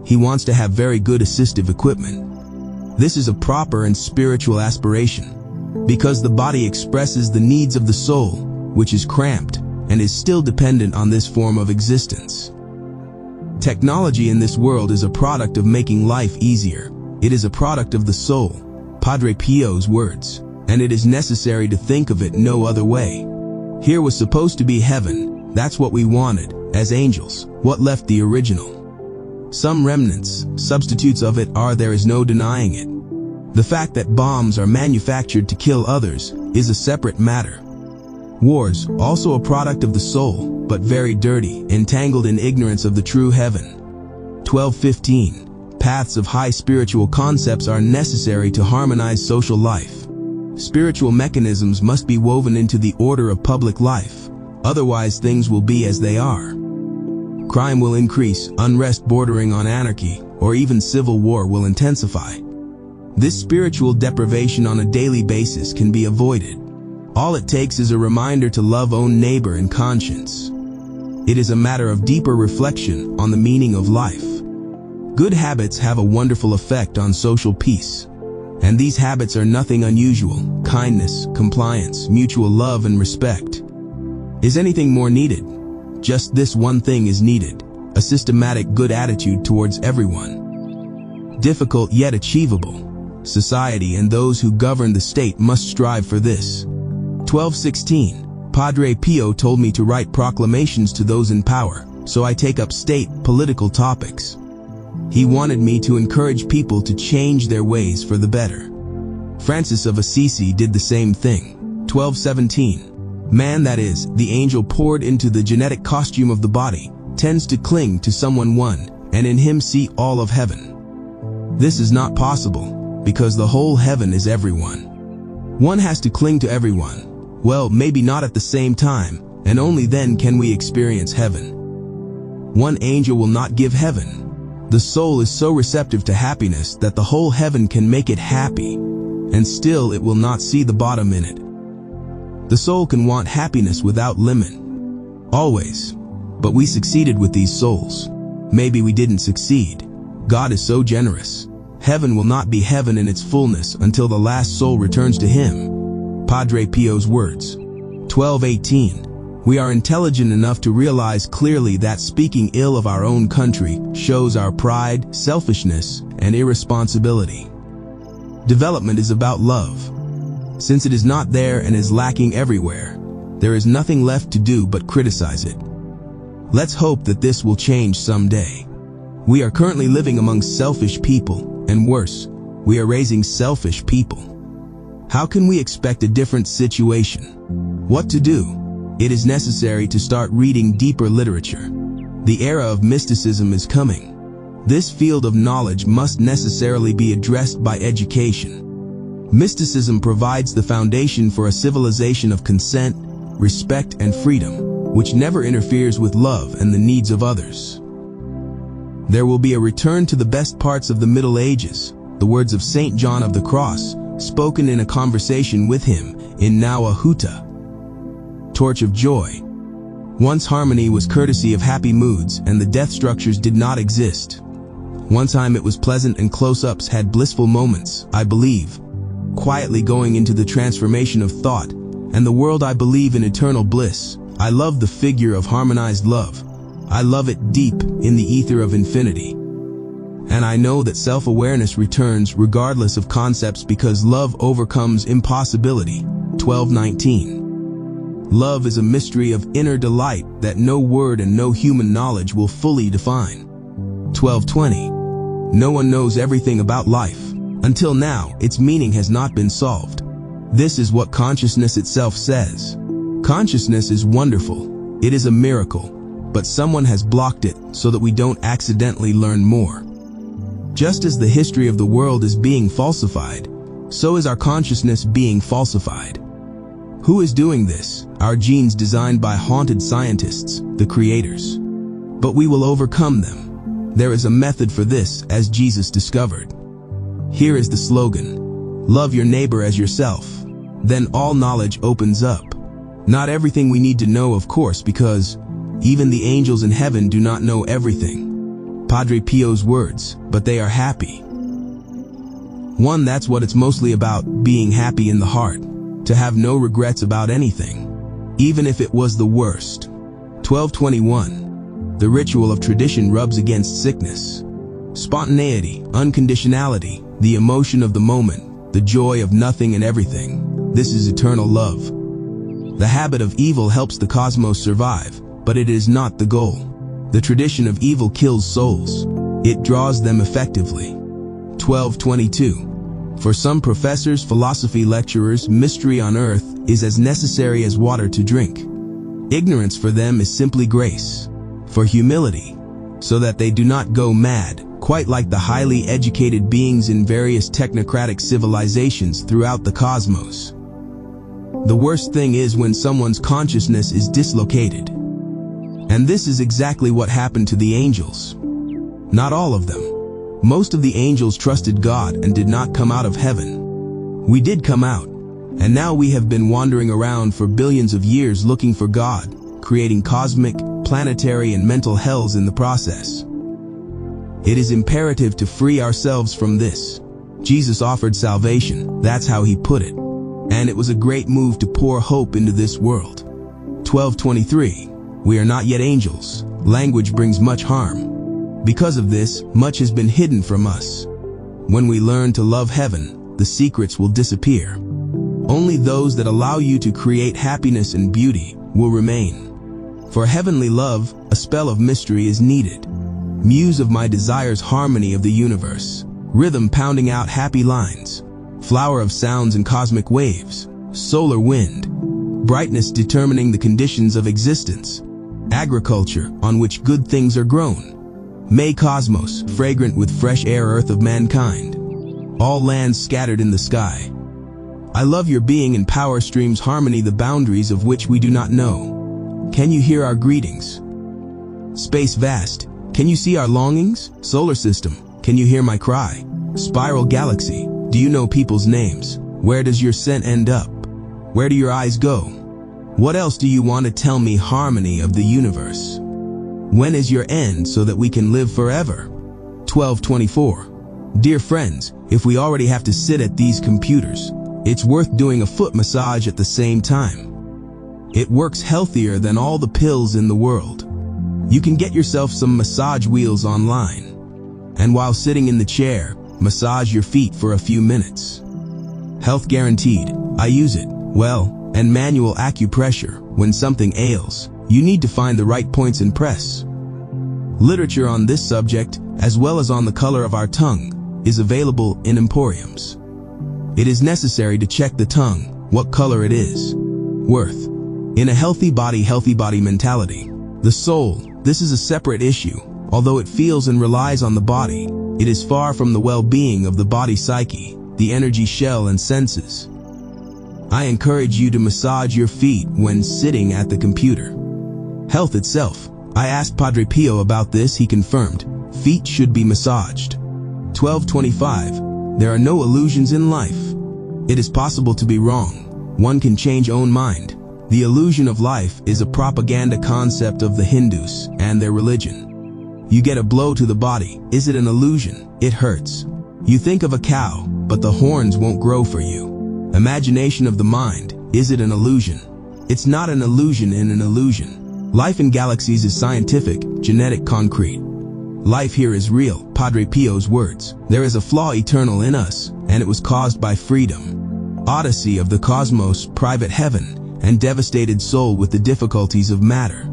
he wants to have very good assistive equipment. This is a proper and spiritual aspiration, because the body expresses the needs of the soul, which is cramped and is still dependent on this form of existence. Technology in this world is a product of making life easier. It is a product of the soul, Padre Pio's words, and it is necessary to think of it no other way. Here was supposed to be heaven. That's what we wanted, as angels. What left the original? Some remnants, substitutes of it are, there is no denying it. The fact that bombs are manufactured to kill others is a separate matter. Wars, also a product of the soul, but very dirty, entangled in ignorance of the true heaven. 12:15. Paths of high spiritual concepts are necessary to harmonize social life. Spiritual mechanisms must be woven into the order of public life, otherwise things will be as they are. Crime will increase, unrest bordering on anarchy, or even civil war will intensify. This spiritual deprivation on a daily basis can be avoided. All it takes is a reminder to love own neighbor in conscience. It is a matter of deeper reflection on the meaning of life. Good habits have a wonderful effect on social peace. And these habits are nothing unusual: kindness, compliance, mutual love, and respect. Is anything more needed? Just this one thing is needed: a systematic good attitude towards everyone. Difficult yet achievable. Society and those who govern the state must strive for this. 12:16. Padre Pio told me to write proclamations to those in power, so I take up state, political topics. He wanted me to encourage people to change their ways for the better. Francis of Assisi did the same thing. 12:17. Man, that is, the angel poured into the genetic costume of the body, tends to cling to someone one, and in him see all of heaven. This is not possible, because the whole heaven is everyone. One has to cling to everyone. Well, maybe not at the same time, and only then can we experience heaven. One angel will not give heaven. The soul is so receptive to happiness that the whole heaven can make it happy, and still it will not see the bottom in it. The soul can want happiness without limit. Always. But we succeeded with these souls. Maybe we didn't succeed. God is so generous. Heaven will not be heaven in its fullness until the last soul returns to Him. Padre Pio's words. 12:18. We are intelligent enough to realize clearly that speaking ill of our own country shows our pride, selfishness, and irresponsibility. Development is about love. Since it is not there and is lacking everywhere, there is nothing left to do but criticize it. Let's hope that this will change someday. We are currently living among selfish people, and worse, we are raising selfish people. How can we expect a different situation? What to do? It is necessary to start reading deeper literature. The era of mysticism is coming. This field of knowledge must necessarily be addressed by education. Mysticism provides the foundation for a civilization of consent, respect, and freedom, which never interferes with love and the needs of others. There will be a return to the best parts of the Middle Ages, the words of St. John of the Cross, spoken in a conversation with him in Naua Huta. Torch of joy. Once harmony was courtesy of happy moods, and the death structures did not exist. One time it was pleasant and close-ups had blissful moments, I believe. Quietly going into the transformation of thought, and the world I believe in eternal bliss. I love the figure of harmonized love. I love it deep in the ether of infinity. And I know that self-awareness returns regardless of concepts because love overcomes impossibility. 12:19. Love is a mystery of inner delight that no word and no human knowledge will fully define. 12:20. No one knows everything about life. Until now, its meaning has not been solved. This is what consciousness itself says. Consciousness is wonderful. It is a miracle. But someone has blocked it so that we don't accidentally learn more. Just as the history of the world is being falsified, so is our consciousness being falsified. Who is doing this? Our genes designed by haunted scientists, the creators. But we will overcome them. There is a method for this, as Jesus discovered. Here is the slogan: love your neighbor as yourself. Then all knowledge opens up. Not everything we need to know, of course, because even the angels in heaven do not know everything. Padre Pio's words, but they are happy. One, that's what it's mostly about, being happy in the heart, to have no regrets about anything, even if it was the worst. 1221. The ritual of tradition rubs against sickness. Spontaneity, unconditionality, the emotion of the moment, the joy of nothing and everything. This is eternal love. The habit of evil helps the cosmos survive, but it is not the goal. The tradition of evil kills souls. It draws them effectively. 1222. For some professors, philosophy lecturers, mystery on earth is as necessary as water to drink. Ignorance for them is simply grace. For humility, so that they do not go mad, quite like the highly educated beings in various technocratic civilizations throughout the cosmos. The worst thing is when someone's consciousness is dislocated. And this is exactly what happened to the angels. Not all of them. Most of the angels trusted God and did not come out of heaven. We did come out, and now we have been wandering around for billions of years looking for God, creating cosmic, planetary, and mental hells in the process. It is imperative to free ourselves from this. Jesus offered salvation, that's how he put it. And it was a great move to pour hope into this world. 1223. We are not yet angels. Language brings much harm. Because of this, much has been hidden from us. When we learn to love heaven, the secrets will disappear. Only those that allow you to create happiness and beauty will remain. For heavenly love, a spell of mystery is needed. Muse of my desires, harmony of the universe. Rhythm pounding out happy lines. Flower of sounds and cosmic waves. Solar wind. Brightness determining the conditions of existence. Agriculture on which good things are grown. May cosmos, fragrant with fresh air, earth of mankind. All lands scattered in the sky. I love your being and power streams, harmony, the boundaries of which we do not know. Can you hear our greetings? Space vast, can you see our longings? Solar system, can you hear my cry? Spiral galaxy, do you know people's names? Where does your scent end up? Where do your eyes go? What else do you want to tell me? Harmony of the universe. When is your end so that we can live forever? 1224. Dear friends, if we already have to sit at these computers, it's worth doing a foot massage at the same time. It works healthier than all the pills in the world. You can get yourself some massage wheels online. And while sitting in the chair, massage your feet for a few minutes. Health guaranteed. I use it. Well, and manual acupressure. When something ails, you need to find the right points and press. Literature on this subject, as well as on the color of our tongue, is available in emporiums. It is necessary to check the tongue, what color it is. Worth. In a healthy body mentality. The soul, this is a separate issue. Although it feels and relies on the body, it is far from the well-being of the body psyche, the energy shell and senses. I encourage you to massage your feet when sitting at the computer. Health itself. I asked Padre Pio about this. He confirmed, feet should be massaged. 1225. There are no illusions in life. It is possible to be wrong. One can change own mind. The illusion of life is a propaganda concept of the Hindus and their religion. You get a blow to the body. Is it an illusion? It hurts. You think of a cow, but the horns won't grow for you. Imagination of the mind. Is it an illusion? It's not an illusion in an illusion. Life in galaxies is scientific, genetic, concrete. Life here is real, Padre Pio's words. There is a flaw eternal in us, and it was caused by freedom. Odyssey of the cosmos, private heaven, and devastated soul with the difficulties of matter.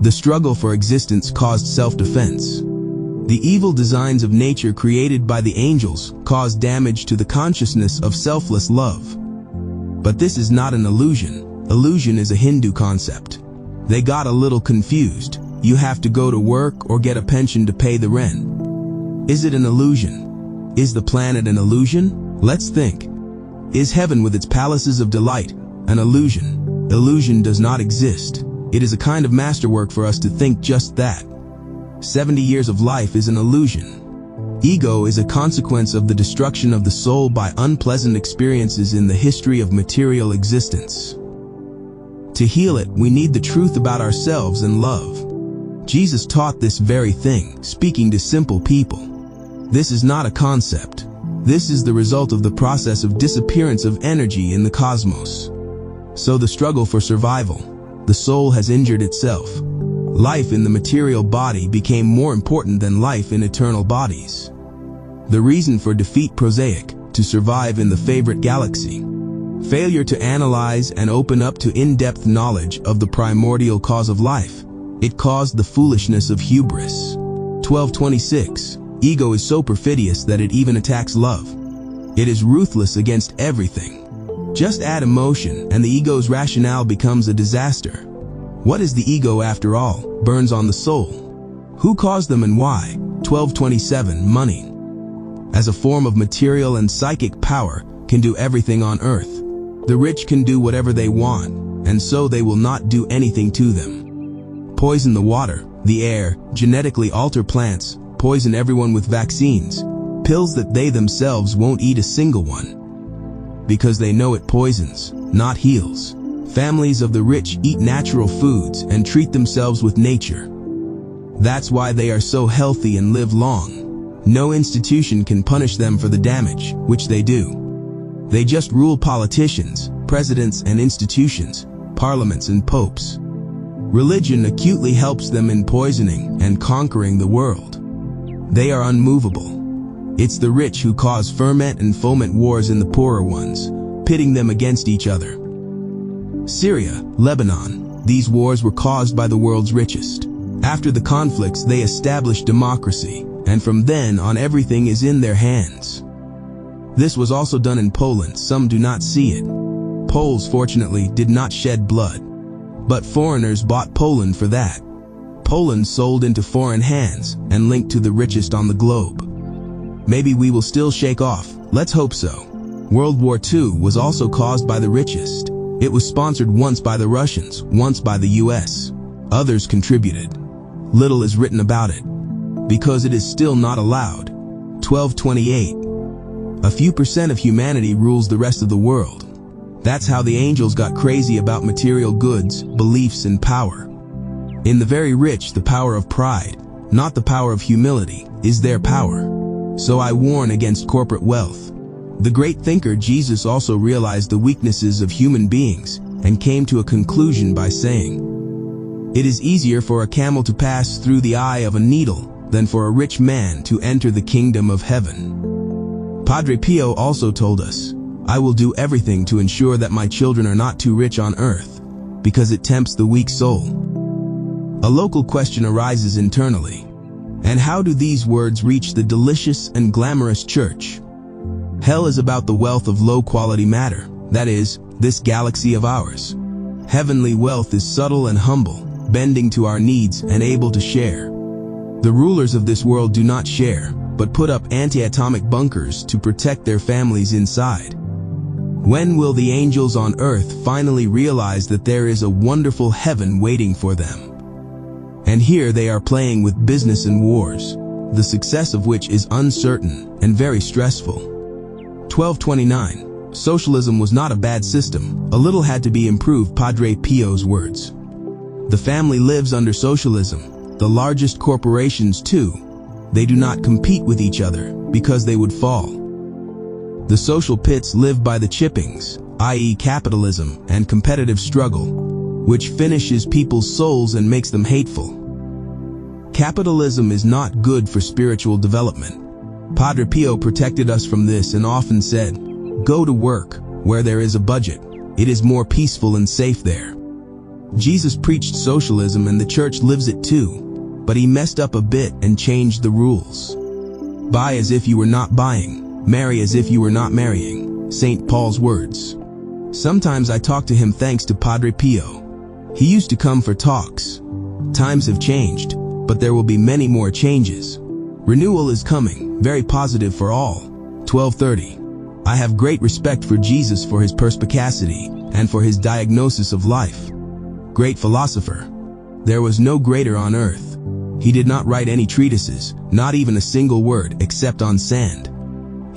The struggle for existence caused self-defense. The evil designs of nature created by the angels caused damage to the consciousness of selfless love. But this is not an illusion. Illusion is a Hindu concept. They got a little confused. You have to go to work or get a pension to pay the rent. Is it an illusion? Is the planet an illusion? Let's think. Is heaven with its palaces of delight an illusion? Illusion does not exist. It is a kind of masterwork for us to think just that. 70 years of life is an illusion. Ego is a consequence of the destruction of the soul by unpleasant experiences in the history of material existence. To heal it, we need the truth about ourselves and love. Jesus taught this very thing, speaking to simple people. This is not a concept. This is the result of the process of disappearance of energy in the cosmos. So the struggle for survival, the soul has injured itself. Life in the material body became more important than life in eternal bodies. The reason for defeat prosaic, to survive in the favorite galaxy. Failure to analyze and open up to in-depth knowledge of the primordial cause of life. It caused the foolishness of hubris. 1226. Ego is so perfidious that it even attacks love. It is ruthless against everything. Just add emotion and the ego's rationale becomes a disaster. What is the ego after all? Burns on the soul. Who caused them and why? 1227. Money, as a form of material and psychic power, can do everything on earth. The rich can do whatever they want, and so they will not do anything to them. Poison the water, the air, genetically alter plants, poison everyone with vaccines, pills that they themselves won't eat a single one, because they know it poisons, not heals. Families of the rich eat natural foods and treat themselves with nature. That's why they are so healthy and live long. No institution can punish them for the damage, which they do. They just rule politicians, presidents and institutions, parliaments and popes. Religion acutely helps them in poisoning and conquering the world. They are unmovable. It's the rich who cause ferment and foment wars in the poorer ones, pitting them against each other. Syria, Lebanon, these wars were caused by the world's richest. After the conflicts, they established democracy, and from then on everything is in their hands. This was also done in Poland. Some do not see it. Poles, fortunately, did not shed blood. But foreigners bought Poland for that. Poland sold into foreign hands and linked to the richest on the globe. Maybe we will still shake off. Let's hope so. World War II was also caused by the richest. It was sponsored once by the Russians, once by the US. Others contributed. Little is written about it, because it is still not allowed. 1228. A few percent of humanity rules the rest of the world. That's how the angels got crazy about material goods, beliefs, and power. In the very rich, the power of pride, not the power of humility, is their power. So I warn against corporate wealth. The great thinker Jesus also realized the weaknesses of human beings and came to a conclusion by saying, "It is easier for a camel to pass through the eye of a needle than for a rich man to enter the kingdom of heaven." Padre Pio also told us, "I will do everything to ensure that my children are not too rich on earth, because it tempts the weak soul." A local question arises internally. And how do these words reach the delicious and glamorous church? Hell is about the wealth of low-quality matter, that is, this galaxy of ours. Heavenly wealth is subtle and humble, bending to our needs and able to share. The rulers of this world do not share, but put up anti-atomic bunkers to protect their families inside. When will the angels on earth finally realize that there is a wonderful heaven waiting for them? And here they are playing with business and wars, the success of which is uncertain and very stressful. 1229. Socialism was not a bad system. A little had to be improved. Padre Pio's words. The family lives under socialism. The largest corporations too. They do not compete with each other because they would fall. The social pits live by the chippings, i.e. capitalism and competitive struggle, which finishes people's souls and makes them hateful. Capitalism is not good for spiritual development. Padre Pio protected us from this and often said, "Go to work where there is a budget. It is more peaceful and safe there." Jesus preached socialism and the church lives it too, but he messed up a bit and changed the rules. Buy as if you were not buying, marry as if you were not marrying, St. Paul's words. Sometimes I talk to him thanks to Padre Pio. He used to come for talks. Times have changed, but there will be many more changes. Renewal is coming, very positive for all. 1230. I have great respect for Jesus for his perspicacity and for his diagnosis of life. Great philosopher. There was no greater on earth. He did not write any treatises, not even a single word except on sand.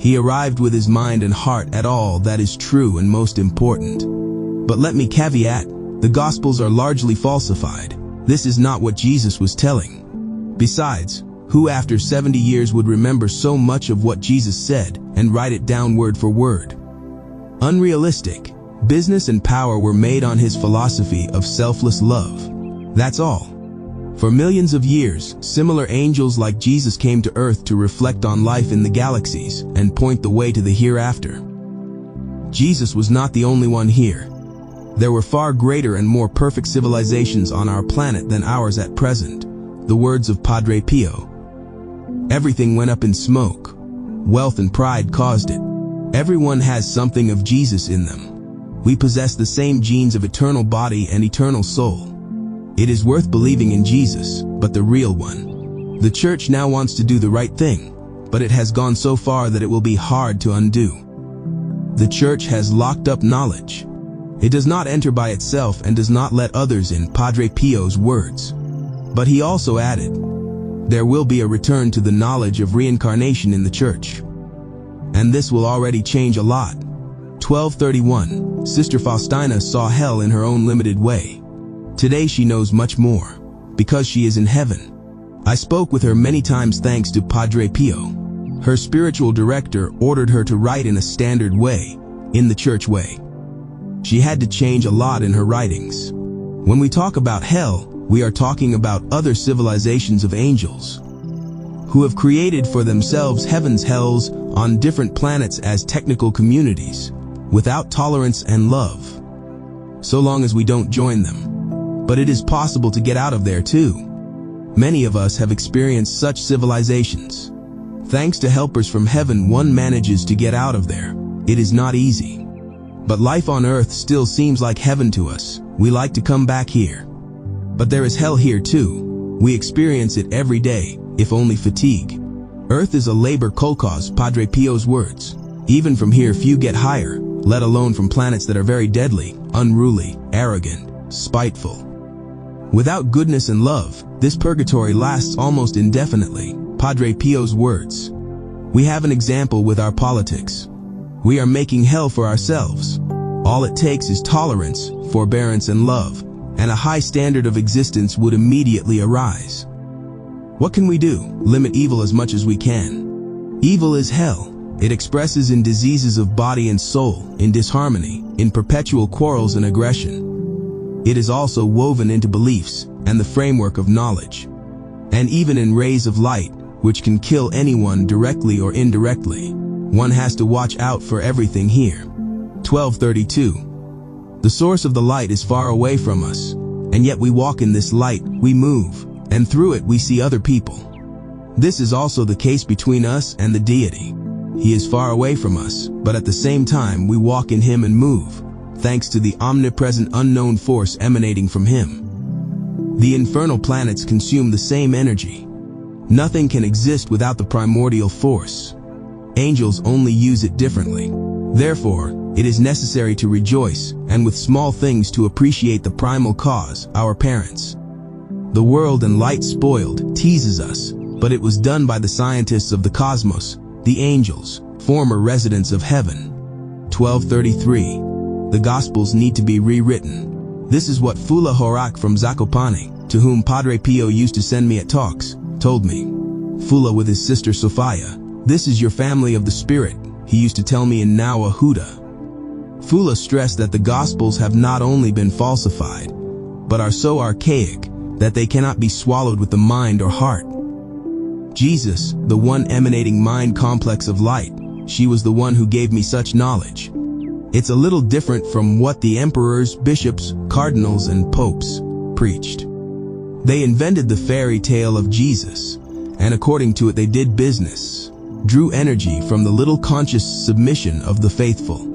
He arrived with his mind and heart at all that is true and most important. But let me caveat, the Gospels are largely falsified. This is not what Jesus was telling. Besides, who after 70 years would remember so much of what Jesus said and write it down word for word? Unrealistic. Business and power were made on his philosophy of selfless love. That's all. For millions of years, similar angels like Jesus came to earth to reflect on life in the galaxies and point the way to the hereafter. Jesus was not the only one here. There were far greater and more perfect civilizations on our planet than ours at present. The words of Padre Pio. Everything went up in smoke. Wealth and pride caused it. Everyone has something of Jesus in them. We possess the same genes of eternal body and eternal soul. It is worth believing in Jesus, but the real one. The church now wants to do the right thing, but it has gone so far that it will be hard to undo. The church has locked up knowledge. It does not enter by itself and does not let others in, Padre Pio's words. But he also added, there will be a return to the knowledge of reincarnation in the church. And this will already change a lot. 1231. Sister Faustina saw hell in her own limited way. Today she knows much more, because she is in heaven. I spoke with her many times thanks to Padre Pio. Her spiritual director ordered her to write in a standard way, in the church way. She had to change a lot in her writings. When we talk about hell, we are talking about other civilizations of angels, who have created for themselves heavens, hells, on different planets as technical communities, without tolerance and love. So long as we don't join them. But it is possible to get out of there too. Many of us have experienced such civilizations. Thanks to helpers from heaven, one manages to get out of there. It is not easy. But life on earth still seems like heaven to us. We like to come back here. But there is hell here too. We experience it every day, if only fatigue. Earth is a labor kolkhoz, Padre Pio's words. Even from here few get higher, let alone from planets that are very deadly, unruly, arrogant, spiteful. Without goodness and love, this purgatory lasts almost indefinitely, Padre Pio's words. We have an example with our politics. We are making hell for ourselves. All it takes is tolerance, forbearance and love, and a high standard of existence would immediately arise. What can we do? Limit evil as much as we can. Evil is hell. It expresses in diseases of body and soul, in disharmony, in perpetual quarrels and aggression. It is also woven into beliefs and the framework of knowledge, and even in rays of light, which can kill anyone directly or indirectly. One has to watch out for everything here. 1232. The source of the light is far away from us, and yet we walk in this light, we move, and through it we see other people. This is also the case between us and the deity. He is far away from us, but at the same time we walk in him and move, thanks to the omnipresent unknown force emanating from him. The infernal planets consume the same energy. Nothing can exist without the primordial force. Angels only use it differently. Therefore, it is necessary to rejoice, and with small things to appreciate the primal cause, our parents. The world and light spoiled, teases us, but it was done by the scientists of the cosmos, the angels, former residents of heaven. 1233. The Gospels need to be rewritten. This is what Fula Horak from Zakopane, to whom Padre Pio used to send me at talks, told me. Fula with his sister Sophia, this is your family of the Spirit, he used to tell me in Nawa Huda. Fula stressed that the Gospels have not only been falsified, but are so archaic that they cannot be swallowed with the mind or heart. Jesus, the one emanating mind complex of light, she was the one who gave me such knowledge. It's a little different from what the emperors, bishops, cardinals, and popes preached. They invented the fairy tale of Jesus, and according to it they did business, drew energy from the little conscious submission of the faithful.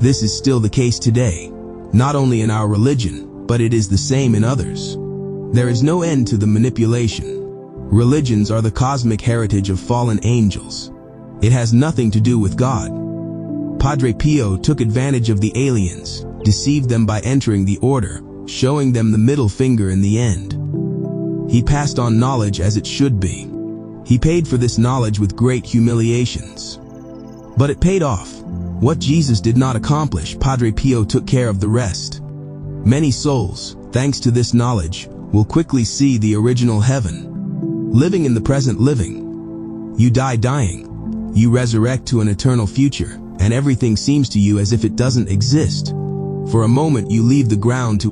This is still the case today, not only in our religion, but it is the same in others. There is no end to the manipulation. Religions are the cosmic heritage of fallen angels. It has nothing to do with God. Padre Pio took advantage of the aliens, deceived them by entering the order, showing them the middle finger in the end. He passed on knowledge as it should be. He paid for this knowledge with great humiliations. But it paid off. What Jesus did not accomplish, Padre Pio took care of the rest. Many souls, thanks to this knowledge, will quickly see the original heaven. Living in the present living. You die dying. You resurrect to an eternal future, and everything seems to you as if it doesn't exist. For a moment you leave the ground to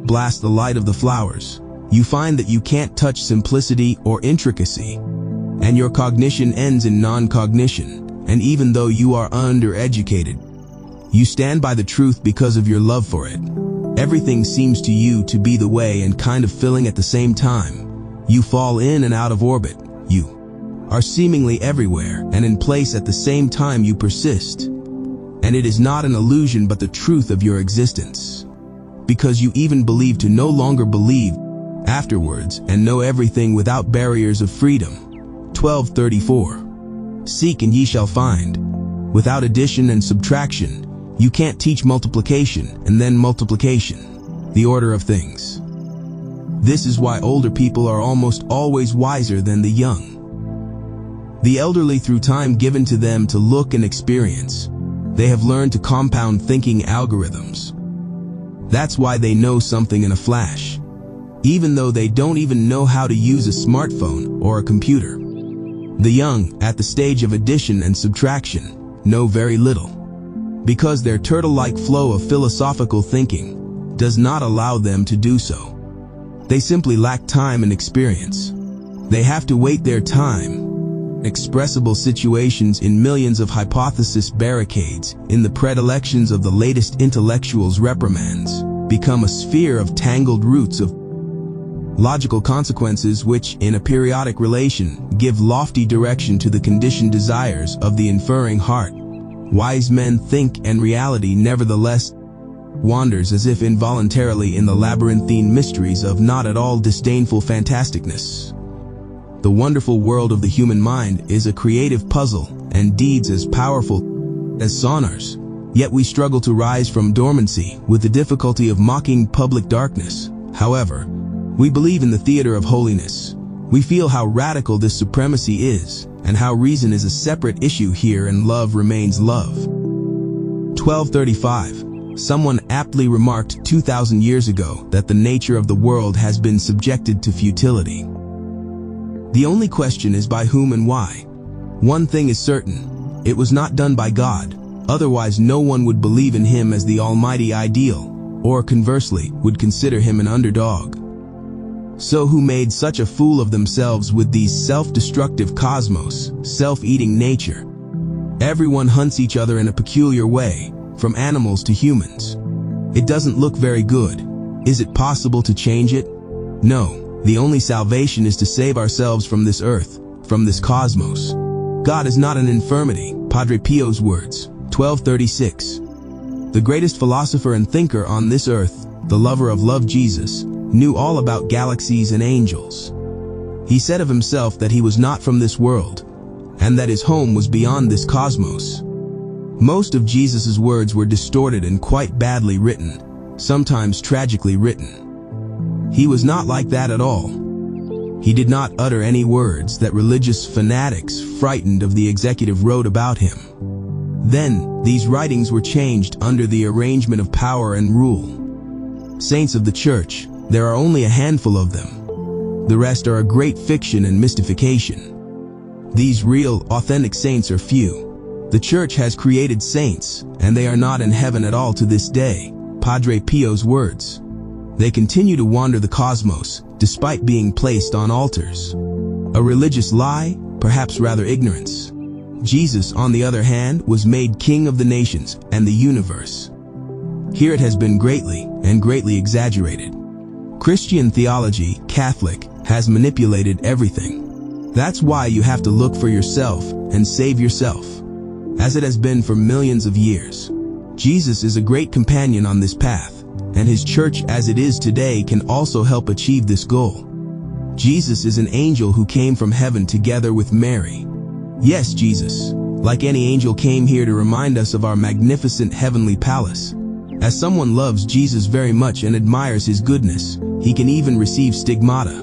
blast the light of the flowers. You find that you can't touch simplicity or intricacy, and your cognition ends in non-cognition. And even though you are undereducated, you stand by the truth because of your love for it. Everything seems to you to be the way and kind of filling at the same time. You fall in and out of orbit. You are seemingly everywhere and in place at the same time. You persist. And it is not an illusion but the truth of your existence. Because you even believe to no longer believe afterwards and know everything without barriers of freedom. 1234. Seek and ye shall find. Without addition and subtraction, you can't teach multiplication and then multiplication, the order of things. This is why older people are almost always wiser than the young. The elderly, through time given to them to look and experience, they have learned to compound thinking algorithms. That's why they know something in a flash, even though they don't even know how to use a smartphone or a computer. The young, at the stage of addition and subtraction, know very little, because their turtle-like flow of philosophical thinking does not allow them to do so. They simply lack time and experience. They have to wait their time. Expressible situations in millions of hypothesis barricades in the predilections of the latest intellectuals' reprimands become a sphere of tangled roots of logical consequences which, in a periodic relation, give lofty direction to the conditioned desires of the inferring heart. Wise men think, and reality nevertheless wanders as if involuntarily in the labyrinthine mysteries of not at all disdainful fantasticness. The wonderful world of the human mind is a creative puzzle, and deeds as powerful as sonars. Yet we struggle to rise from dormancy with the difficulty of mocking public darkness. However, we believe in the theater of holiness. We feel how radical this supremacy is, and how reason is a separate issue here and love remains love. 1235. Someone aptly remarked 2,000 years ago that the nature of the world has been subjected to futility. The only question is by whom and why. One thing is certain, it was not done by God, otherwise no one would believe in him as the almighty ideal, or conversely, would consider him an underdog. So who made such a fool of themselves with these self-destructive cosmos, self-eating nature? Everyone hunts each other in a peculiar way, from animals to humans. It doesn't look very good. Is it possible to change it? No, the only salvation is to save ourselves from this earth, from this cosmos. God is not an infirmity, Padre Pio's words, 1236. The greatest philosopher and thinker on this earth, the lover of love Jesus, knew all about galaxies and angels. He said of himself that he was not from this world, and that his home was beyond this cosmos. Most of Jesus's words were distorted and quite badly written, sometimes tragically written. He was not like that at all. He did not utter any words that religious fanatics frightened of the executive wrote about him. Then, these writings were changed under the arrangement of power and rule. Saints of the Church, there are only a handful of them. The rest are a great fiction and mystification. These real, authentic saints are few. The Church has created saints, and they are not in heaven at all to this day, Padre Pio's words. They continue to wander the cosmos, despite being placed on altars. A religious lie, perhaps rather ignorance. Jesus, on the other hand, was made King of the nations and the universe. Here it has been greatly and greatly exaggerated. Christian theology, Catholic, has manipulated everything. That's why you have to look for yourself and save yourself, as it has been for millions of years. Jesus is a great companion on this path, and his church as it is today can also help achieve this goal. Jesus is an angel who came from heaven together with Mary. Yes, Jesus, like any angel, came here to remind us of our magnificent heavenly palace. As someone loves Jesus very much and admires his goodness, he can even receive stigmata.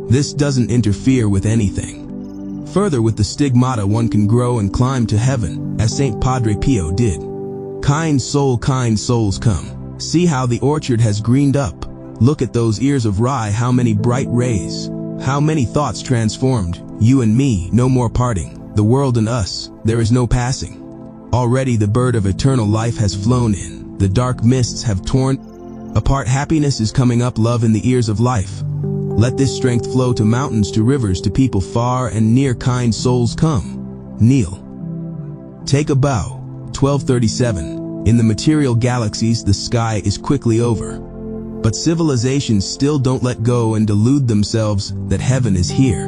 This doesn't interfere with anything. Further, with the stigmata one can grow and climb to heaven, as Saint Padre Pio did. Kind souls come. See how the orchard has greened up. Look at those ears of rye, how many bright rays. How many thoughts transformed. You and me, no more parting. The world and us, there is no passing. Already the bird of eternal life has flown in. The dark mists have torn apart. Happiness is coming up, love in the ears of life. Let this strength flow to mountains, to rivers, to people far and near. Kind souls come. Kneel. Take a bow. 1237. In the material galaxies, the sky is quickly over. But civilizations still don't let go and delude themselves that heaven is here.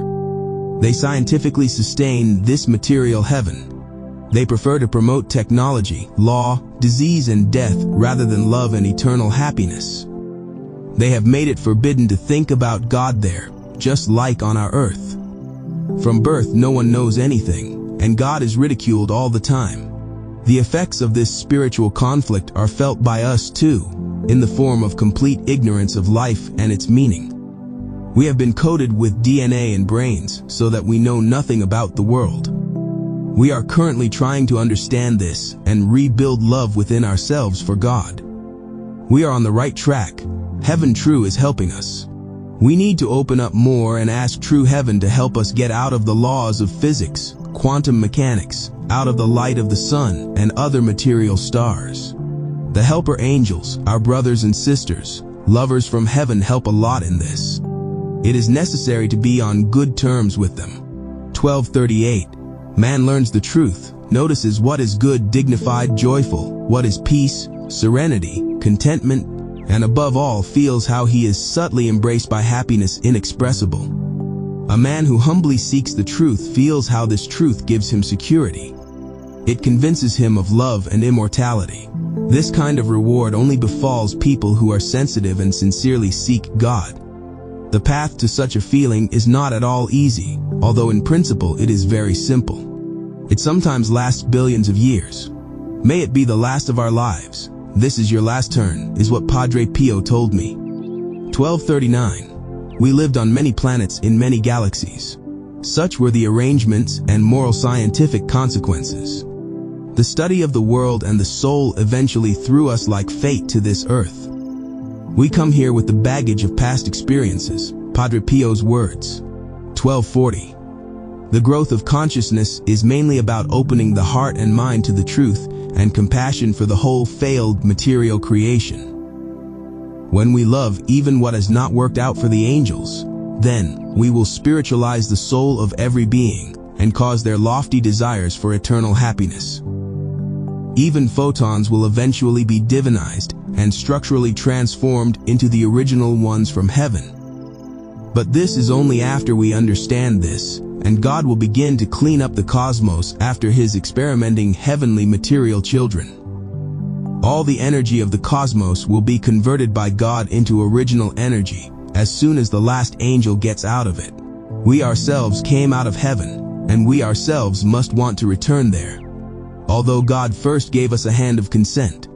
They scientifically sustain this material heaven. They prefer to promote technology, law, disease and death rather than love and eternal happiness. They have made it forbidden to think about God there, just like on our earth. From birth, no one knows anything, and God is ridiculed all the time. The effects of this spiritual conflict are felt by us too, in the form of complete ignorance of life and its meaning. We have been coated with DNA and brains so that we know nothing about the world. We are currently trying to understand this and rebuild love within ourselves for God. We are on the right track. Heaven True is helping us. We need to open up more and ask True Heaven to help us get out of the laws of physics, quantum mechanics, out of the light of the sun and other material stars. The helper angels, our brothers and sisters, lovers from heaven, help a lot in this. It is necessary to be on good terms with them. 1238. Man learns the truth, notices what is good, dignified, joyful, what is peace, serenity, contentment, and above all feels how he is subtly embraced by happiness inexpressible. A man who humbly seeks the truth feels how this truth gives him security. It convinces him of love and immortality. This kind of reward only befalls people who are sensitive and sincerely seek God. The path to such a feeling is not at all easy, although in principle it is very simple. It sometimes lasts billions of years. May it be the last of our lives. This is your last turn, is what Padre Pio told me. 1239. We lived on many planets in many galaxies. Such were the arrangements and moral scientific consequences. The study of the world and the soul eventually threw us like fate to this earth. We come here with the baggage of past experiences, Padre Pio's words. 1240. The growth of consciousness is mainly about opening the heart and mind to the truth and compassion for the whole failed material creation. When we love even what has not worked out for the angels, then we will spiritualize the soul of every being and cause their lofty desires for eternal happiness. Even photons will eventually be divinized and structurally transformed into the original ones from heaven. But this is only after we understand this, and God will begin to clean up the cosmos after his experimenting heavenly material children. All the energy of the cosmos will be converted by God into original energy as soon as the last angel gets out of it. We ourselves came out of heaven, and we ourselves must want to return there. Although God first gave us a hand of consent.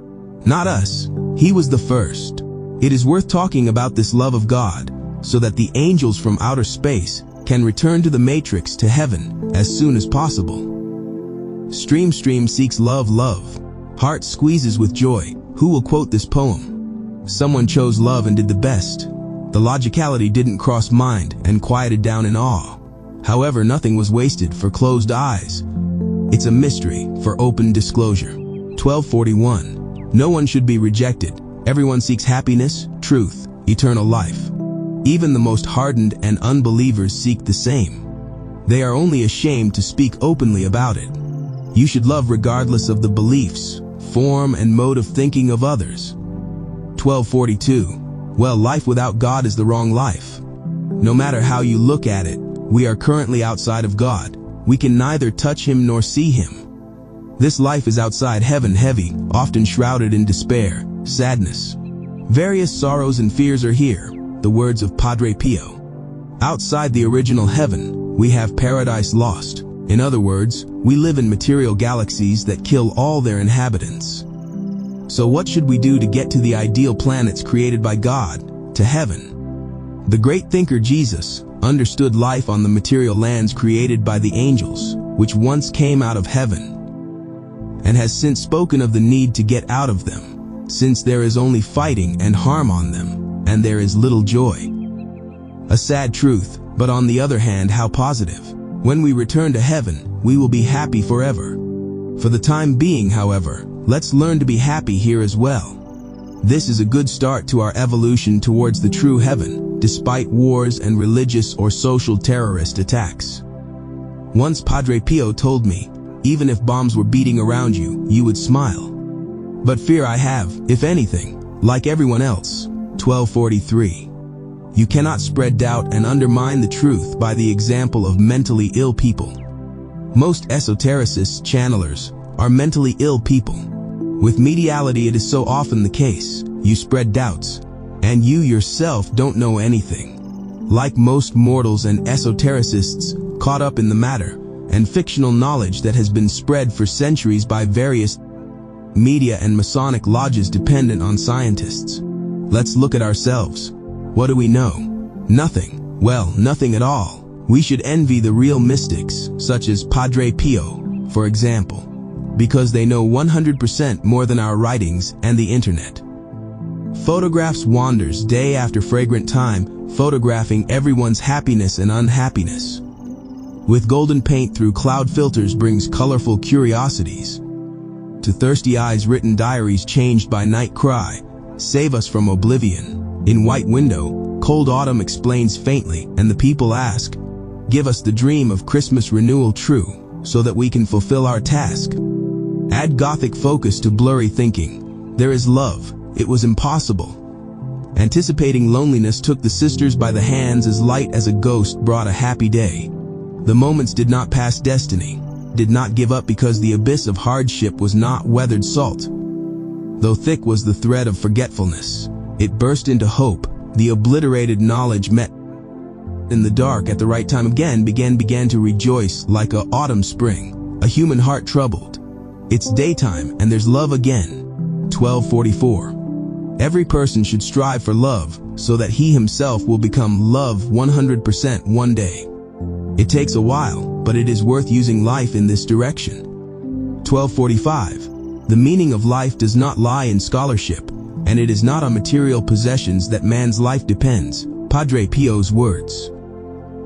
Not us, he was the first. It is worth talking about this love of God, so that the angels from outer space can return to the matrix to heaven as soon as possible. Stream seeks love. Heart squeezes with joy. Who will quote this poem? Someone chose love and did the best. The logicality didn't cross mind and quieted down in awe. However, nothing was wasted for closed eyes. It's a mystery for open disclosure. 1241. No one should be rejected. Everyone seeks happiness, truth, eternal life. Even the most hardened and unbelievers seek the same. They are only ashamed to speak openly about it. You should love regardless of the beliefs, form, and mode of thinking of others. 1242. Well, life without God is the wrong life. No matter how you look at it, we are currently outside of God. We can neither touch him nor see him. This life is outside heaven, heavy, often shrouded in despair, sadness. Various sorrows and fears are here, the words of Padre Pio. Outside the original heaven, we have paradise lost. In other words, we live in material galaxies that kill all their inhabitants. So what should we do to get to the ideal planets created by God, to heaven? The great thinker Jesus understood life on the material lands created by the angels, which once came out of heaven, and has since spoken of the need to get out of them, since there is only fighting and harm on them, and there is little joy. A sad truth, but on the other hand, how positive. When we return to heaven, we will be happy forever. For the time being, however, let's learn to be happy here as well. This is a good start to our evolution towards the true heaven, despite wars and religious or social terrorist attacks. Once Padre Pio told me, even if bombs were beating around you, you would smile. But fear I have, if anything, like everyone else. 1243. You cannot spread doubt and undermine the truth by the example of mentally ill people. Most esotericists, channelers, are mentally ill people. With mediality it is so often the case. You spread doubts, and you yourself don't know anything. Like most mortals and esotericists, caught up in the matter and fictional knowledge that has been spread for centuries by various media and Masonic lodges dependent on scientists. Let's look at ourselves. What do we know? Nothing. Well, nothing at all. We should envy the real mystics, such as Padre Pio, for example, because they know 100% more than our writings and the internet. Photographs wanders day after fragrant time, photographing everyone's happiness and unhappiness. With golden paint through cloud filters brings colorful curiosities. To thirsty eyes written diaries changed by night cry, save us from oblivion. In white window, cold autumn explains faintly, and the people ask, give us the dream of Christmas renewal true, so that we can fulfill our task. Add gothic focus to blurry thinking. There is love. It was impossible. Anticipating loneliness took the sisters by the hands as light as a ghost brought a happy day. The moments did not pass destiny, did not give up because the abyss of hardship was not weathered salt. Though thick was the thread of forgetfulness, it burst into hope. The obliterated knowledge met in the dark at the right time again began to rejoice like a autumn spring, a human heart troubled. It's daytime and there's love again. 1244. Every person should strive for love so that he himself will become love 100% one day. It takes a while, but it is worth using life in this direction. 1245. The meaning of life does not lie in scholarship, and it is not on material possessions that man's life depends. Padre Pio's words.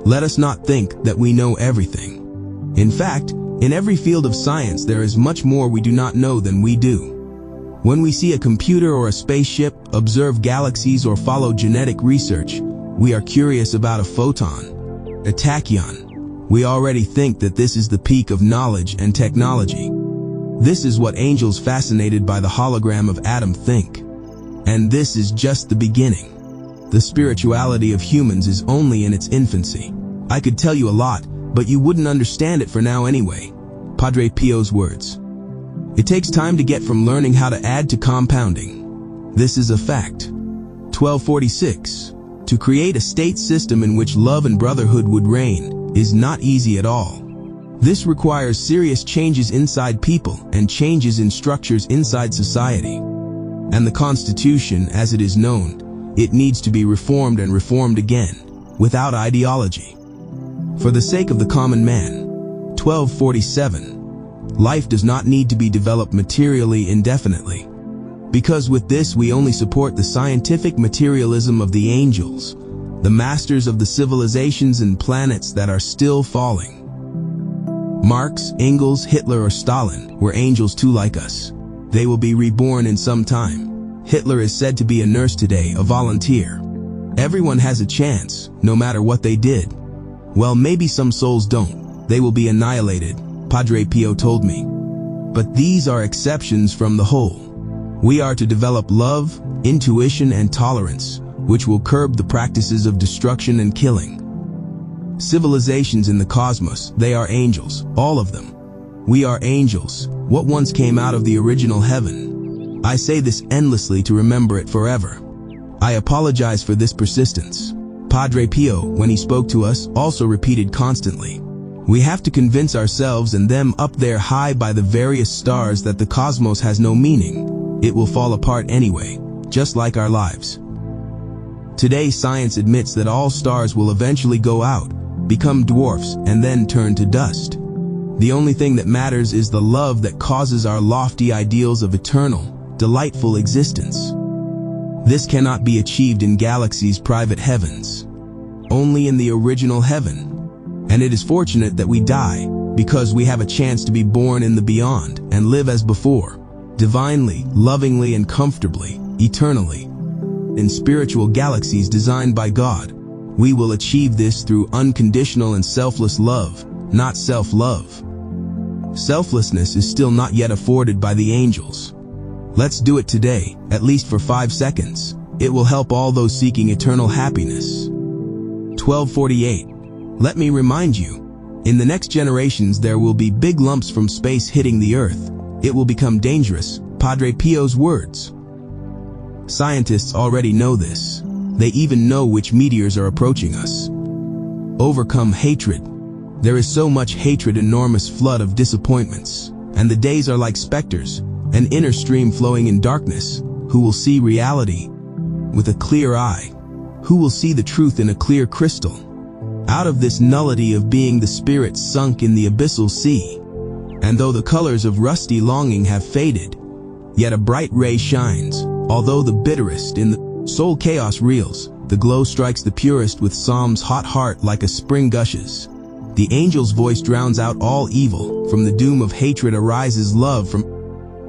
Let us not think that we know everything. In fact, in every field of science there is much more we do not know than we do. When we see a computer or a spaceship, observe galaxies or follow genetic research, we are curious about a photon, a tachyon. We already think that this is the peak of knowledge and technology. This is what angels fascinated by the hologram of Adam think. And this is just the beginning. The spirituality of humans is only in its infancy. I could tell you a lot, but you wouldn't understand it for now anyway. Padre Pio's words. It takes time to get from learning how to add to compounding. This is a fact. 1246. To create a state system in which love and brotherhood would reign is not easy at all. This requires serious changes inside people and changes in structures inside society. And the Constitution, as it is known, it needs to be reformed and reformed again, without ideology. For the sake of the common man. 1247. Life does not need to be developed materially indefinitely. Because with this we only support the scientific materialism of the angels, the masters of the civilizations and planets that are still falling. Marx, Engels, Hitler, or Stalin were angels too like us. They will be reborn in some time. Hitler is said to be a nurse today, a volunteer. Everyone has a chance, no matter what they did. Well, maybe some souls don't. They will be annihilated, Padre Pio told me. But these are exceptions from the whole. We are to develop love, intuition, and tolerance, which will curb the practices of destruction and killing. Civilizations in the cosmos, they are angels, all of them. We are angels, what once came out of the original heaven. I say this endlessly to remember it forever. I apologize for this persistence. Padre Pio, when he spoke to us, also repeated constantly. We have to convince ourselves and them up there high by the various stars that the cosmos has no meaning. It will fall apart anyway, just like our lives. Today, science admits that all stars will eventually go out, become dwarfs, and then turn to dust. The only thing that matters is the love that causes our lofty ideals of eternal, delightful existence. This cannot be achieved in galaxies' private heavens, only in the original heaven. And it is fortunate that we die, because we have a chance to be born in the beyond and live as before, divinely, lovingly, and comfortably, eternally. In spiritual galaxies designed by God, we will achieve this through unconditional and selfless love, not self-love. Selflessness is still not yet afforded by the angels. Let's do it today, at least for 5 seconds. It will help all those seeking eternal happiness. 1248. Let me remind you, in the next generations there will be big lumps from space hitting the Earth. It will become dangerous, Padre Pio's words. Scientists already know this. They even know which meteors are approaching us. Overcome hatred. There is so much hatred, enormous flood of disappointments, and the days are like specters, an inner stream flowing in darkness. Who will see reality with a clear eye? Who will see the truth in a clear crystal? Out of this nullity of being the spirit sunk in the abyssal sea. And though the colors of rusty longing have faded, yet a bright ray shines. Although the bitterest in the soul chaos reels, the glow strikes the purest with Psalm's hot heart like a spring gushes. The angel's voice drowns out all evil. From the doom of hatred arises love. From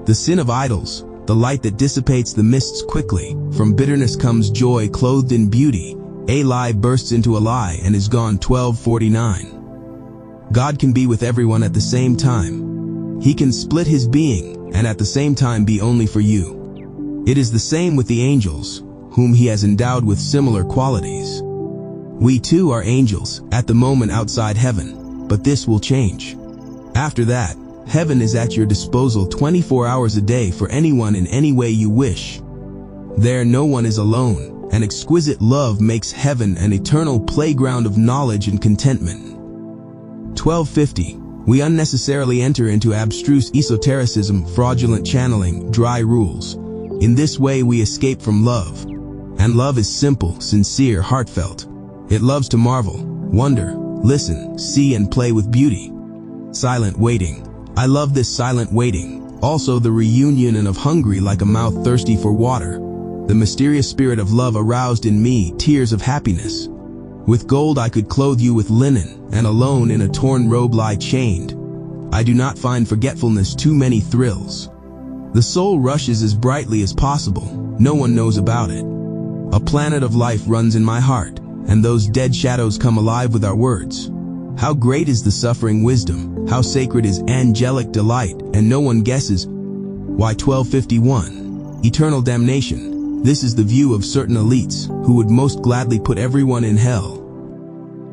the sin of idols, the light that dissipates the mists quickly. From bitterness comes joy clothed in beauty. A lie bursts into a lie and is gone. 1249. God can be with everyone at the same time. He can split his being and at the same time be only for you. It is the same with the angels, whom he has endowed with similar qualities. We too are angels, at the moment outside heaven, but this will change. After that, heaven is at your disposal 24 hours a day for anyone in any way you wish. There no one is alone, and exquisite love makes heaven an eternal playground of knowledge and contentment. 1250. We unnecessarily enter into abstruse esotericism, fraudulent channeling, dry rules. In this way we escape from love. And love is simple, sincere, heartfelt. It loves to marvel, wonder, listen, see and play with beauty. Silent waiting. I love this silent waiting. Also the reunion and of hungry like a mouth thirsty for water. The mysterious spirit of love aroused in me tears of happiness. With gold I could clothe you with linen, and alone in a torn robe lie chained. I do not find forgetfulness too many thrills. The soul rushes as brightly as possible. No one knows about it. A planet of life runs in my heart, and those dead shadows come alive with our words. How great is the suffering wisdom, how sacred is angelic delight, and no one guesses. Why 1251. Eternal damnation. This is the view of certain elites, who would most gladly put everyone in hell.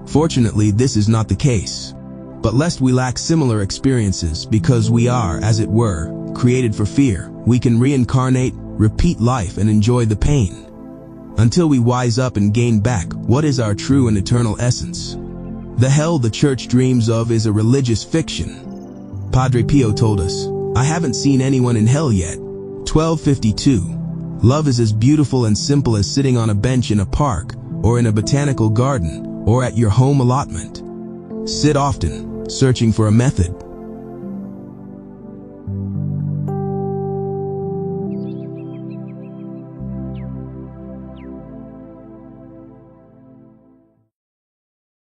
Fortunately, this is not the case. But lest we lack similar experiences, because we are, as it were, created for fear, we can reincarnate, repeat life, and enjoy the pain. Until we wise up and gain back what is our true and eternal essence. The hell the church dreams of is a religious fiction. Padre Pio told us, I haven't seen anyone in hell yet. 1252. Love is as beautiful and simple as sitting on a bench in a park, or in a botanical garden, or at your home allotment. Sit often, searching for a method,